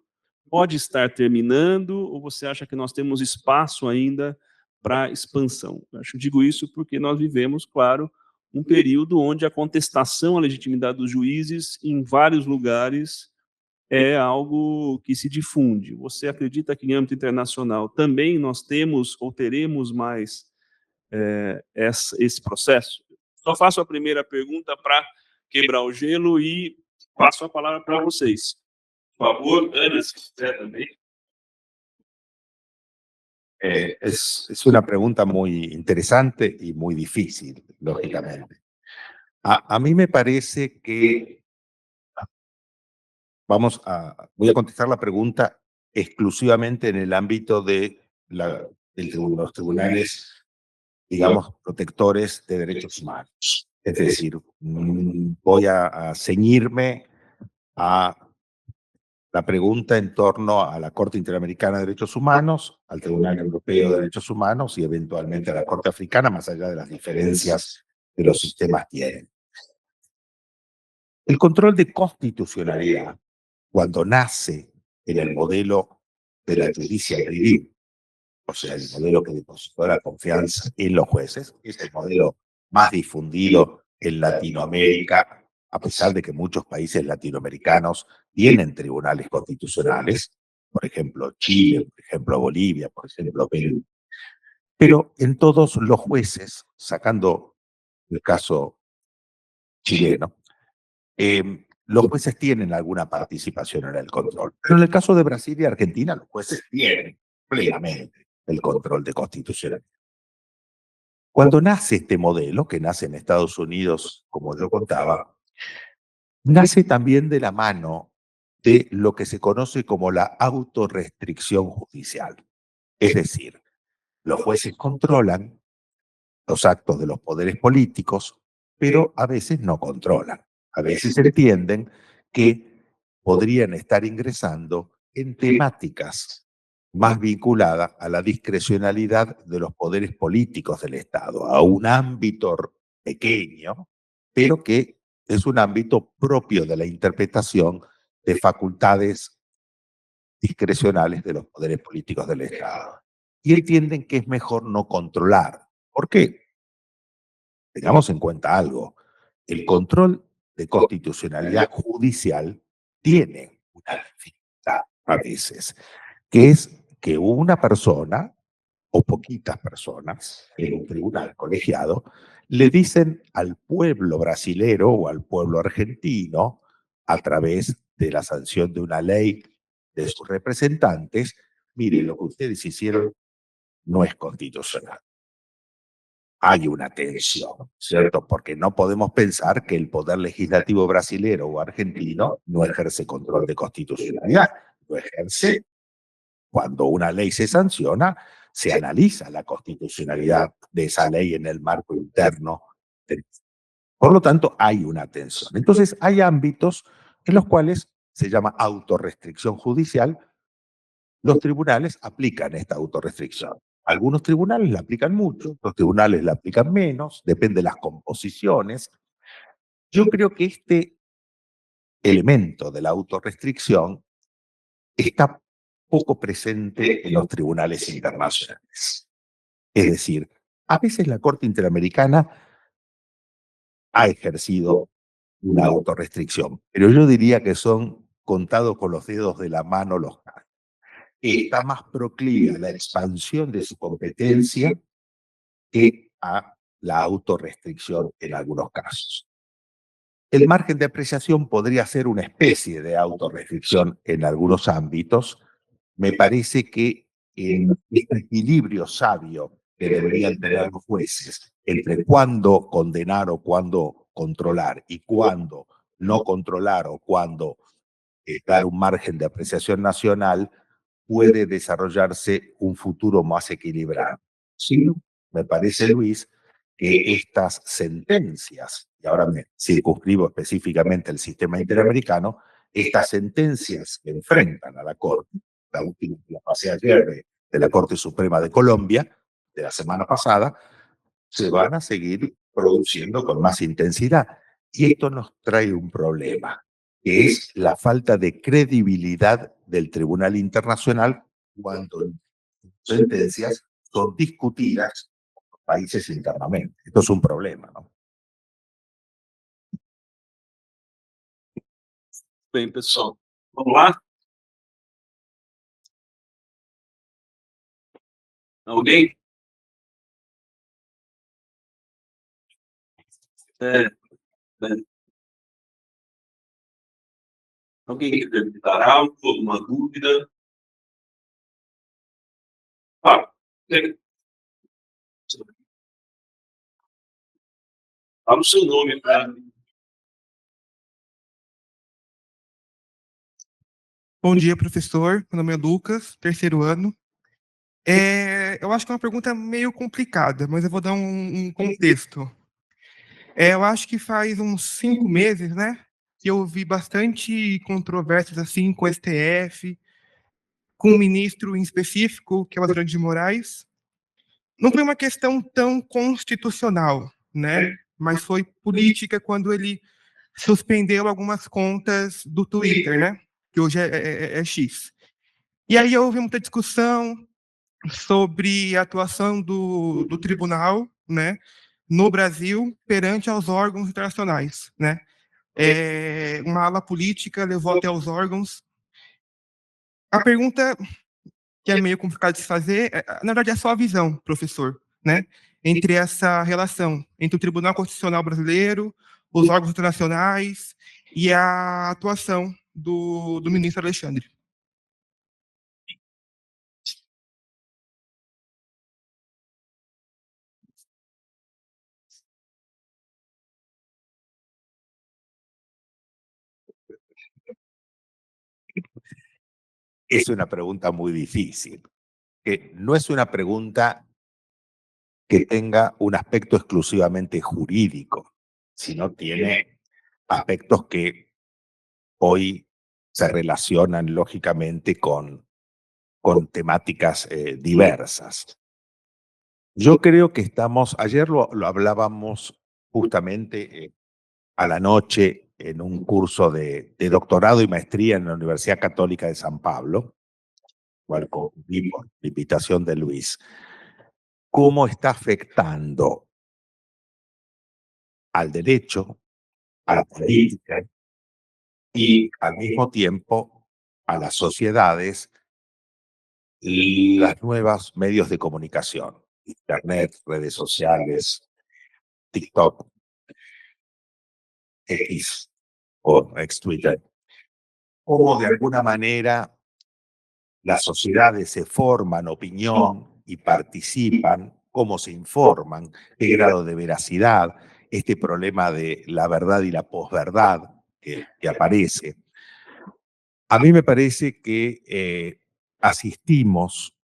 pode estar terminando, ou você acha que nós temos espaço ainda para expansão? Digo isso porque nós vivemos, claro, um período onde a contestação à legitimidade dos juízes em vários lugares é algo que se difunde. Você acredita que em âmbito internacional também nós temos ou teremos mais esse processo? Só faço a primeira pergunta para quebrar o gelo e passo a palavra para vocês. Por favor, Ana, se quiser também. Es una pregunta muy interesante y muy difícil, lógicamente. A mí me parece que voy a contestar la pregunta exclusivamente en el ámbito de los tribunales, digamos, protectores de derechos humanos. Es decir, voy a ceñirme a la pregunta en torno a la Corte Interamericana de Derechos Humanos, al Tribunal Europeo de Derechos Humanos y eventualmente a la Corte Africana, más allá de las diferencias que los sistemas tienen. El control de constitucionalidad, cuando nace en el modelo de la justicia civil, o sea, el modelo que depositó la confianza en los jueces, es el modelo más difundido en Latinoamérica, a pesar de que muchos países latinoamericanos tienen tribunales constitucionales, por ejemplo Chile, por ejemplo Bolivia, por ejemplo Perú. Pero en todos los jueces, sacando el caso chileno, los jueces tienen alguna participación en el control. Pero en el caso de Brasil y Argentina, los jueces tienen plenamente el control de constitucionalidad. Cuando nace este modelo, que nace en Estados Unidos, como yo contaba, nace también de la mano de lo que se conoce como la autorrestricción judicial. Es decir, los jueces controlan los actos de los poderes políticos, pero a veces no controlan. A veces entienden que podrían estar ingresando en temáticas más vinculadas a la discrecionalidad de los poderes políticos del Estado, a un ámbito pequeño, pero que es un ámbito propio de la interpretación de facultades discrecionales de los poderes políticos del Estado. Y entienden que es mejor no controlar. ¿Por qué? Tengamos en cuenta algo. El control de constitucionalidad judicial tiene una dificultad a veces, que es que una persona o poquitas personas en un tribunal colegiado le dicen al pueblo brasilero o al pueblo argentino, a través de la sanción de una ley de sus representantes, mire, lo que ustedes hicieron no es constitucional. Hay una tensión, ¿cierto? Porque no podemos pensar que el poder legislativo brasilero o argentino no ejerce control de constitucionalidad. Lo ejerce cuando una ley se sanciona, se analiza la constitucionalidad de esa ley en el marco interno. Por lo tanto, hay una tensión. Entonces, hay ámbitos en los cuales se llama autorrestricción judicial. Los tribunales aplican esta autorrestricción. Algunos tribunales la aplican mucho, otros tribunales la aplican menos, depende de las composiciones. Yo creo que este elemento de la autorrestricción está poco presente en los tribunales internacionales. Es decir, a veces la Corte Interamericana ha ejercido una autorrestricción, pero yo diría que son contados con los dedos de la mano los casos. Está más proclive a la expansión de su competencia que a la autorrestricción en algunos casos. El margen de apreciación podría ser una especie de autorrestricción en algunos ámbitos. Me parece que en este equilibrio sabio que deberían tener los jueces entre cuándo condenar o cuándo controlar y cuándo no controlar o cuándo dar un margen de apreciación nacional, puede desarrollarse un futuro más equilibrado. Sí, me parece, Luis, que estas sentencias, y ahora me circunscribo específicamente al sistema interamericano, estas sentencias que enfrentan a la Corte, la última que la pasé ayer de la Corte Suprema de Colombia, de la semana pasada, se van a seguir produciendo con más intensidad. Y esto nos trae un problema, que es la falta de credibilidad del Tribunal Internacional cuando sentencias son discutidas por países internamente. Esto es un problema, ¿no? Bem, pessoal, vamos lá? Alguém? É, é. Alguém quer perguntar algo, alguma dúvida? Ah, tem. Fala o seu nome para. Bom dia, professor. Meu nome é Lucas, terceiro ano. Eu acho que é uma pergunta meio complicada, mas eu vou dar um contexto. Eu acho que faz uns 5 meses, né, que eu vi bastante controvérsias assim com o STF, com um ministro em específico, que é o Alexandre de Moraes. Não foi uma questão tão constitucional, né, mas foi política quando ele suspendeu algumas contas do Twitter, né, que hoje é X. E aí houve muita discussão sobre a atuação do tribunal, né, no Brasil perante aos órgãos internacionais, né? Uma ala política levou até os órgãos. A pergunta que é meio complicada de se fazer, na verdade, é só a visão, professor, né? Entre essa relação entre o Tribunal Constitucional Brasileiro, os órgãos internacionais e a atuação do ministro Alexandre. Es una pregunta muy difícil, que no es una pregunta que tenga un aspecto exclusivamente jurídico, sino tiene aspectos que hoy se relacionan lógicamente con temáticas diversas. Yo creo que ayer lo hablábamos justamente a la noche en un curso de doctorado y maestría en la Universidad Católica de San Pablo, cual concluimos la invitación de Luis, cómo está afectando al derecho, a la política y al mismo tiempo a las sociedades y las nuevas medios de comunicación, Internet, redes sociales, TikTok, X o ex-Twitter. Cómo de alguna manera las sociedades se forman opinión y participan, cómo se informan, qué grado de veracidad, este problema de la verdad y la posverdad que aparece. A mí me parece que asistimos,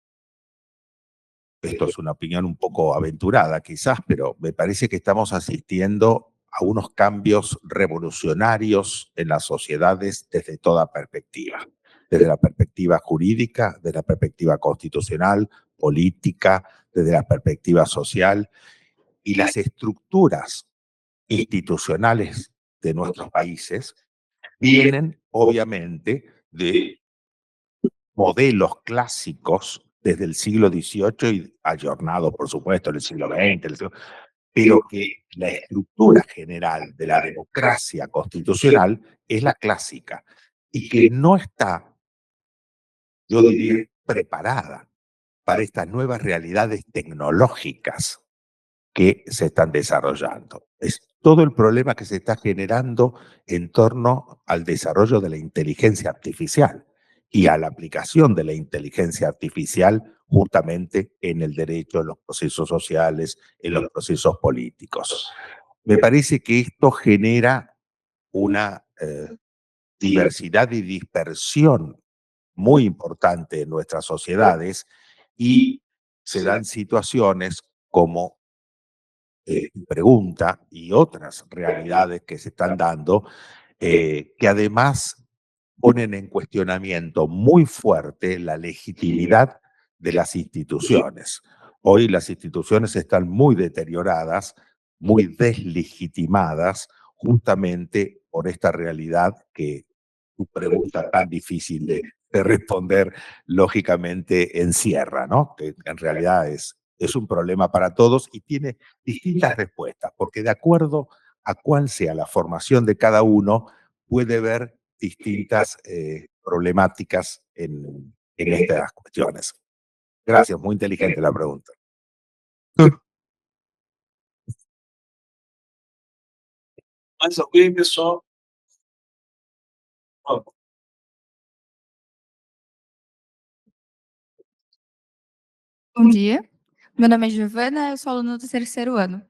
esto es una opinión un poco aventurada quizás, pero me parece que estamos asistiendo a unos cambios revolucionarios en las sociedades desde toda perspectiva. Desde la perspectiva jurídica, desde la perspectiva constitucional, política, desde la perspectiva social. Y las estructuras institucionales de nuestros países vienen, obviamente, de modelos clásicos desde el siglo XVIII y ayornados, por supuesto, en el siglo XX, pero que la estructura general de la democracia constitucional es la clásica y que no está, yo diría, preparada para estas nuevas realidades tecnológicas que se están desarrollando. Es todo el problema que se está generando en torno al desarrollo de la inteligencia artificial y a la aplicación de la inteligencia artificial justamente en el derecho, en los procesos sociales, en los procesos políticos. Me parece que esto genera una diversidad y dispersión muy importante en nuestras sociedades y se dan situaciones como pregunta y otras realidades que se están dando que además ponen en cuestionamiento muy fuerte la legitimidad de las instituciones. Hoy las instituciones están muy deterioradas, muy deslegitimadas, justamente por esta realidad que tu pregunta tan difícil de responder, lógicamente encierra, ¿no? Que en realidad es un problema para todos y tiene distintas respuestas, porque de acuerdo a cuál sea la formación de cada uno, puede ver distintas problemáticas en estas cuestiones. Gracias, muy inteligente la pregunta. Mais alguém, pessoal? Ó, Bom dia, meu nome é Giovana, eu sou aluna do terceiro ano.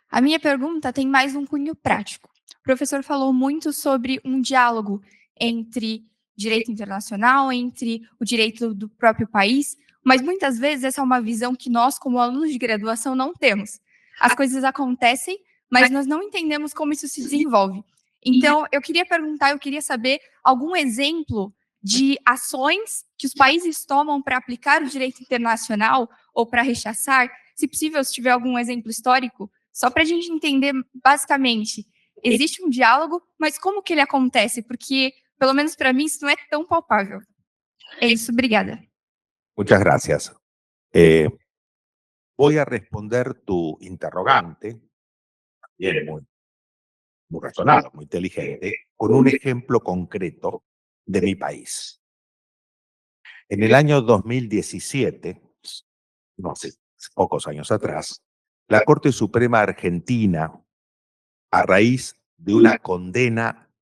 A minha pergunta tem mais um cunho prático. O professor falou muito sobre um diálogo entre direito internacional, entre o direito do próprio país, mas muitas vezes essa é uma visão que nós, como alunos de graduação, não temos. As coisas acontecem, mas nós não entendemos como isso se desenvolve. Então, eu queria saber algum exemplo de ações que os países tomam para aplicar o direito internacional ou para rechaçar. Se possível, se tiver algum exemplo histórico, só para a gente entender, basicamente, existe um diálogo, mas como que ele acontece? Porque, pelo menos para mim, isso não é tão palpável. É isso, obrigada. Muchas gracias. Voy a responder tu interrogante, bien, muy razonado, muy inteligente, con un ejemplo concreto de mi país. En el año 2017, no hace pocos años atrás, la Corte Suprema Argentina, a raíz de una condena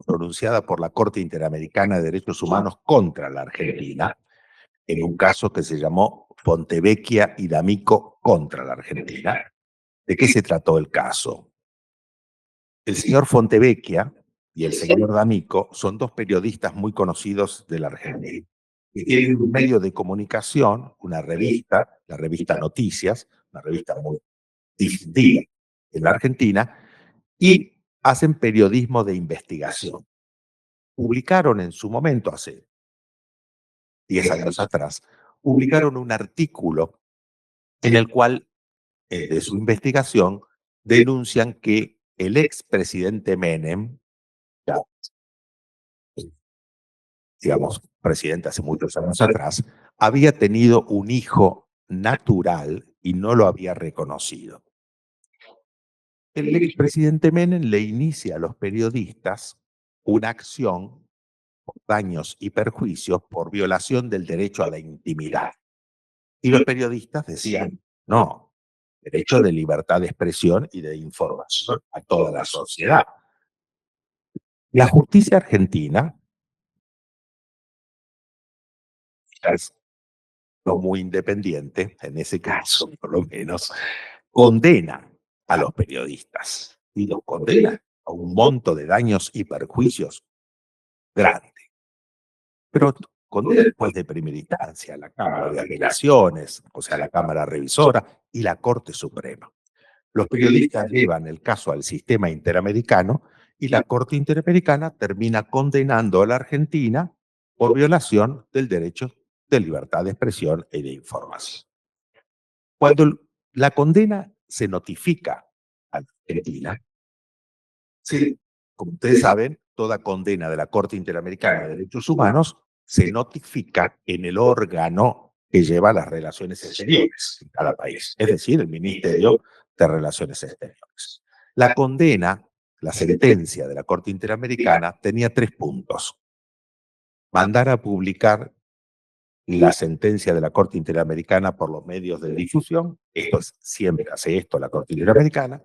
pronunciada por la Corte Interamericana de Derechos Humanos contra la Argentina, en un caso que se llamó Fontevecchia y D'Amico contra la Argentina. ¿De qué se trató el caso? El señor Fontevecchia y el señor D'Amico son dos periodistas muy conocidos de la Argentina, que tienen un medio de comunicación, una revista, la revista Noticias, una revista muy difundida en la Argentina, y hacen periodismo de investigación. Publicaron en su momento, hace 10 años atrás, publicaron un artículo en el cual, de su investigación, denuncian que el expresidente Menem, ya, digamos, presidente hace muchos años atrás, había tenido un hijo natural y no lo había reconocido. El expresidente Menem le inicia a los periodistas una acción por daños y perjuicios por violación del derecho a la intimidad. Y los periodistas decían, no, derecho de libertad de expresión y de información a toda la sociedad. La justicia argentina, es no muy independiente, en ese caso por lo menos, condena a los periodistas y los condena a un monto de daños y perjuicios grande. Pero condena después de primera instancia la Cámara de Apelaciones, o sea, la Cámara Revisora y la Corte Suprema. Los periodistas llevan el caso al sistema interamericano y la Corte Interamericana termina condenando a la Argentina por violación del derecho de libertad de expresión y de información. Cuando la condena se notifica a la Argentina, sí, como ustedes saben, toda condena de la Corte Interamericana de Derechos Humanos se notifica en el órgano que lleva las relaciones exteriores en cada país, es decir, el Ministerio de Relaciones Exteriores. La condena, la sentencia de la Corte Interamericana tenía 3 puntos. Mandar a publicar la sentencia de la Corte Interamericana por los medios de difusión, siempre hace esto la Corte Interamericana,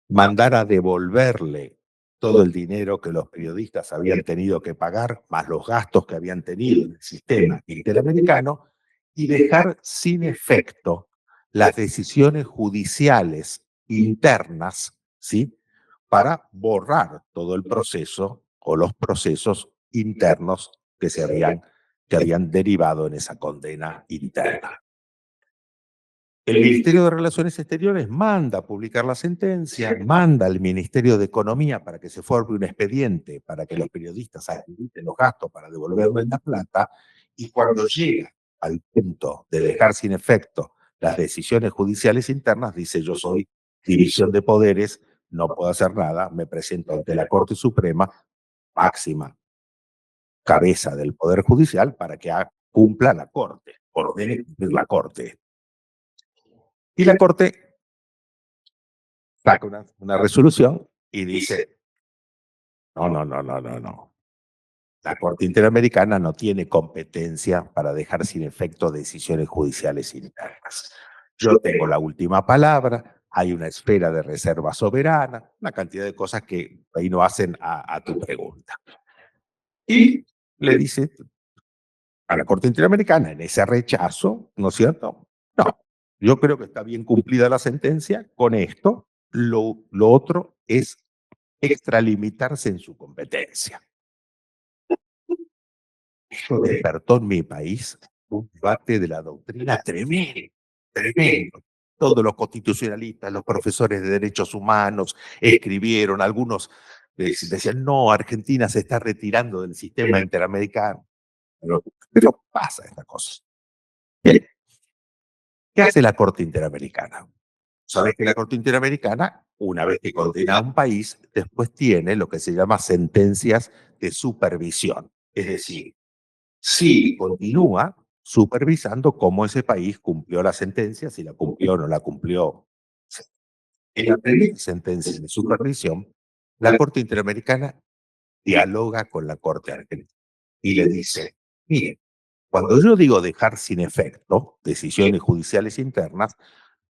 mandar a devolverle todo el dinero que los periodistas habían tenido que pagar, más los gastos que habían tenido en el sistema interamericano, y dejar sin efecto las decisiones judiciales internas, ¿sí?, para borrar todo el proceso o los procesos internos que habían derivado en esa condena interna. El Ministerio de Relaciones Exteriores manda a publicar la sentencia, manda al Ministerio de Economía para que se forme un expediente para que los periodistas acrediten los gastos para devolverle la plata, y cuando llega al punto de dejar sin efecto las decisiones judiciales internas, dice: yo soy división de poderes, no puedo hacer nada, me presento ante la Corte Suprema, máxima cabeza del Poder Judicial, para que cumpla la Corte, ordene cumplir la Corte. Y la Corte saca una resolución y dice: no. La Corte Interamericana no tiene competencia para dejar sin efecto decisiones judiciales internas. Yo tengo la última palabra, hay una esfera de reserva soberana, una cantidad de cosas que ahí no hacen a tu pregunta. Y le dice a la Corte Interamericana, en ese rechazo, ¿no es cierto? No, yo creo que está bien cumplida la sentencia con esto, lo otro es extralimitarse en su competencia. Esto despertó en mi país un debate de la doctrina tremendo, tremendo. Todos los constitucionalistas, los profesores de derechos humanos escribieron, algunos decían: no, Argentina se está retirando del sistema interamericano. Pero pasa esta cosa. Bien. ¿Qué hace la Corte Interamericana? Sabes que la Corte Interamericana, una vez que condena a un país, después tiene lo que se llama sentencias de supervisión. Es decir, sí continúa supervisando cómo ese país cumplió la sentencia, si la cumplió o no la cumplió. En la primera sentencia de supervisión, la Corte Interamericana dialoga con la Corte Argentina y le dice: mire, cuando yo digo dejar sin efecto decisiones judiciales internas,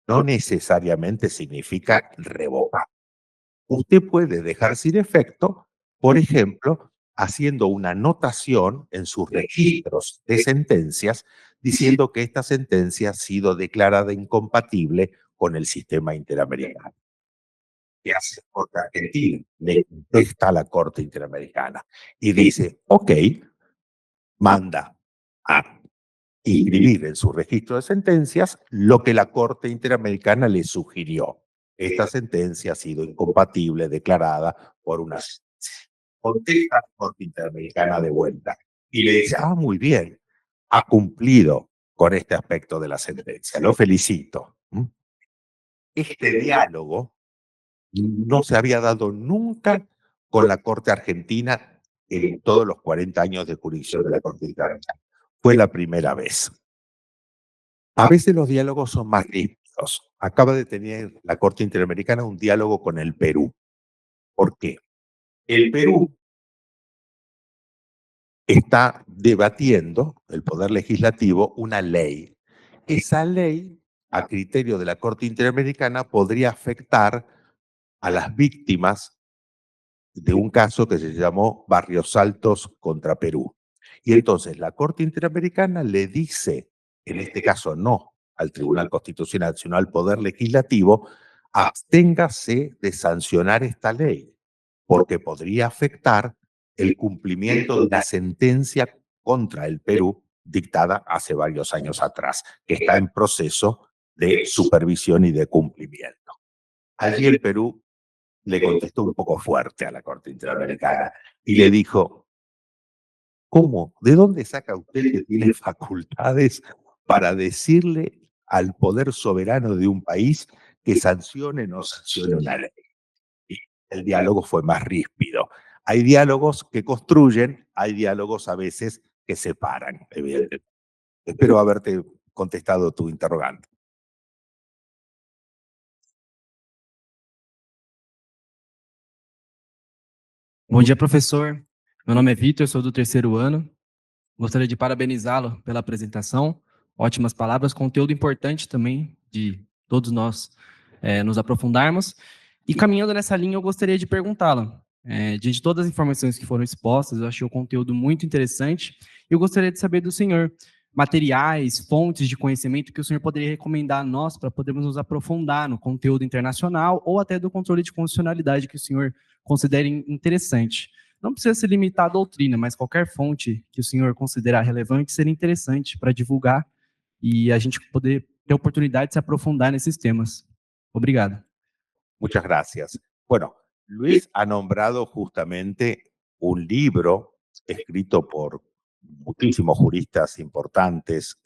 no necesariamente significa revocar. Usted puede dejar sin efecto, por ejemplo, haciendo una anotación en sus registros de sentencias diciendo que esta sentencia ha sido declarada incompatible con el sistema interamericano. ¿Qué hace la Corte Argentina? Le contesta a la Corte Interamericana y dice: ok, manda a inscribir en su registro de sentencias lo que la Corte Interamericana le sugirió. Esta sentencia ha sido incompatible, declarada por una sentencia. Contesta la Corte Interamericana de vuelta y le dice: ah, muy bien, ha cumplido con este aspecto de la sentencia, lo felicito. Este diálogo no se había dado nunca con la Corte Argentina en todos los 40 años de jurisdicción de la Corte Interamericana. Fue la primera vez. A veces los diálogos son más rígidos. Acaba de tener la Corte Interamericana un diálogo con el Perú. ¿Por qué? El Perú está debatiendo, el Poder Legislativo, una ley. Esa ley, a criterio de la Corte Interamericana, podría afectar a las víctimas de un caso que se llamó Barrios Altos contra Perú. Y entonces la Corte Interamericana le dice, en este caso no al Tribunal Constitucional, sino al Poder Legislativo: absténgase de sancionar esta ley, porque podría afectar el cumplimiento de una sentencia contra el Perú dictada hace varios años atrás, que está en proceso de supervisión y de cumplimiento. Allí el Perú le contestó un poco fuerte a la Corte Interamericana y le dijo: ¿cómo? ¿De dónde saca usted que tiene facultades para decirle al poder soberano de un país que sancione o no sancione una ley? Y el diálogo fue más ríspido. Hay diálogos que construyen, hay diálogos a veces que separan, evidentemente. Espero haberte contestado tu interrogante. Bom dia, professor. Meu nome é Vitor, sou do 3º ano. Gostaria de parabenizá-lo pela apresentação. Ótimas palavras, conteúdo importante também de todos nós nos aprofundarmos. E caminhando nessa linha, eu gostaria de perguntá-lo. Diante de todas as informações que foram expostas, eu achei o conteúdo muito interessante. E eu gostaria de saber do senhor materiais, fontes de conhecimento que o senhor poderia recomendar a nós para podermos nos aprofundar no conteúdo internacional ou até do controle de constitucionalidade que o senhor considere interessante. Não precisa se limitar à doutrina, mas qualquer fonte que o senhor considerar relevante seria interessante para divulgar e a gente poder ter oportunidade de se aprofundar nesses temas. Obrigado. Muchas gracias. Bueno, Luis ha nombrado justamente un libro escrito por muchísimos juristas importantes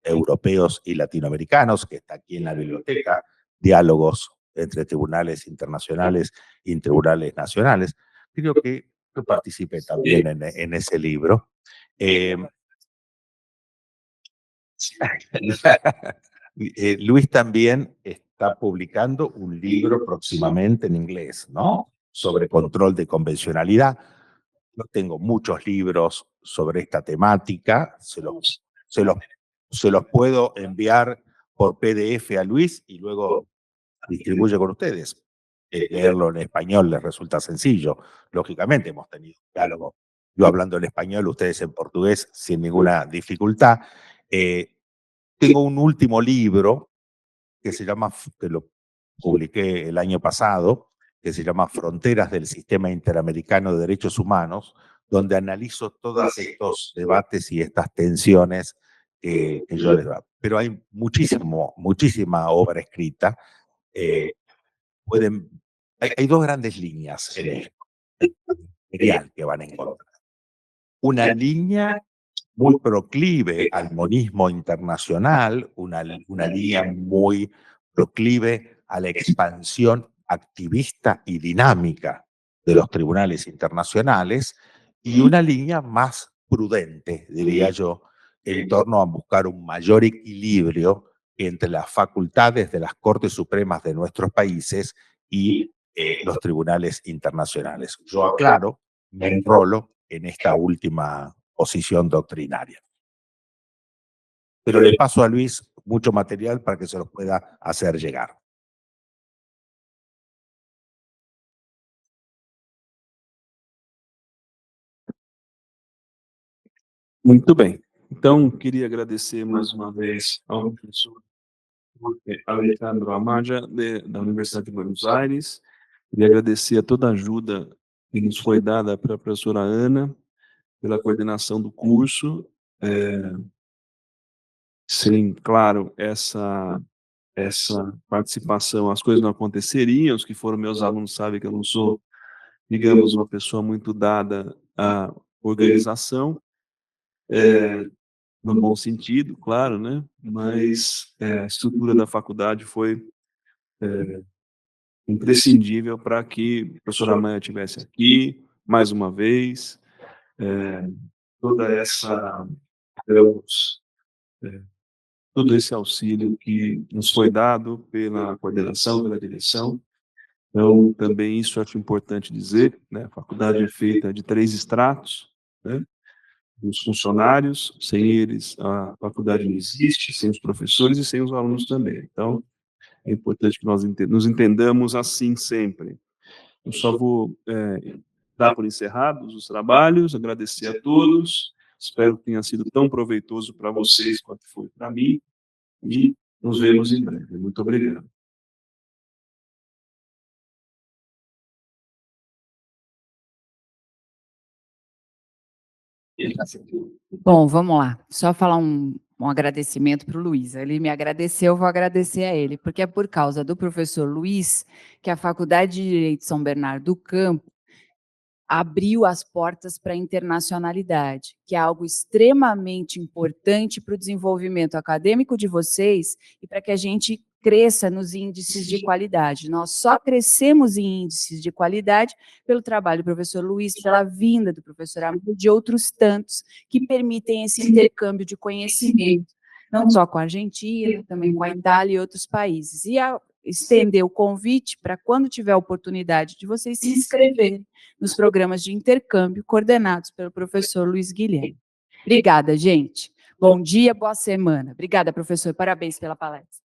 europeos y latinoamericanos, que está aquí en la biblioteca, diálogos entre tribunales internacionales y tribunales nacionales. Creo que yo participé también en ese libro. Luis también está publicando un libro próximamente en inglés, ¿no? Sobre control de convencionalidad. No tengo muchos libros sobre esta temática, se los puedo enviar por PDF a Luis y luego distribuye con ustedes. Leerlo en español les resulta sencillo. Lógicamente hemos tenido un diálogo, yo hablando en español, ustedes en portugués, sin ninguna dificultad. Tengo un último libro que se llama, que lo publiqué el año pasado, que se llama Fronteras del Sistema Interamericano de Derechos Humanos, donde analizo todos estos debates y estas tensiones que yo les doy. Pero hay muchísima obra escrita. Hay dos grandes líneas en el material que van a encontrar. Una línea muy proclive al monismo internacional, una línea muy proclive a la expansión activista y dinámica de los tribunales internacionales, y una línea más prudente, diría yo, en torno a buscar un mayor equilibrio entre las facultades de las Cortes Supremas de nuestros países y los tribunales internacionales. Yo aclaro, me enrolo en esta última posición doctrinaria. Pero le paso a Luis mucho material para que se los pueda hacer llegar. Muito bem. Então, queria agradecer mais uma vez ao professor Alejandro Amaja, da Universidade de Buenos Aires. Queria agradecer a toda a ajuda que nos foi dada pela professora Ana, pela coordenação do curso. Sem, claro, essa participação, as coisas não aconteceriam. Os que foram meus alunos sabem que eu não sou, digamos, uma pessoa muito dada à organização, no bom sentido, claro, né? Mas a estrutura da faculdade foi imprescindível para que a professora Maia estivesse aqui, mais uma vez, toda essa, todo esse auxílio que nos foi dado pela coordenação, pela direção. Então, também isso eu acho importante dizer, né? A faculdade é feita de 3 estratos, né? Os funcionários, sem eles a faculdade não existe, sem os professores e sem os alunos também. Então, é importante que nós nos entendamos assim sempre. Eu só vou dar por encerrados os trabalhos, agradecer a todos, espero que tenha sido tão proveitoso para vocês quanto foi para mim, e nos vemos em breve. Muito obrigado. Bom, vamos lá. Só falar um agradecimento para o Luiz. Ele me agradeceu, eu vou agradecer a ele, porque é por causa do professor Luiz que a Faculdade de Direito de São Bernardo do Campo abriu as portas para a internacionalidade, que é algo extremamente importante para o desenvolvimento acadêmico de vocês e para que a gente cresça nos índices de qualidade. Nós só crescemos em índices de qualidade pelo trabalho do professor Luiz, pela vinda do professor Amado e de outros tantos que permitem esse intercâmbio de conhecimento, não só com a Argentina, também com a Itália e outros países. E estender o convite para quando tiver a oportunidade de vocês se inscreverem nos programas de intercâmbio coordenados pelo professor Luiz Guilherme. Obrigada, gente. Bom dia, boa semana. Obrigada, professor. Parabéns pela palestra.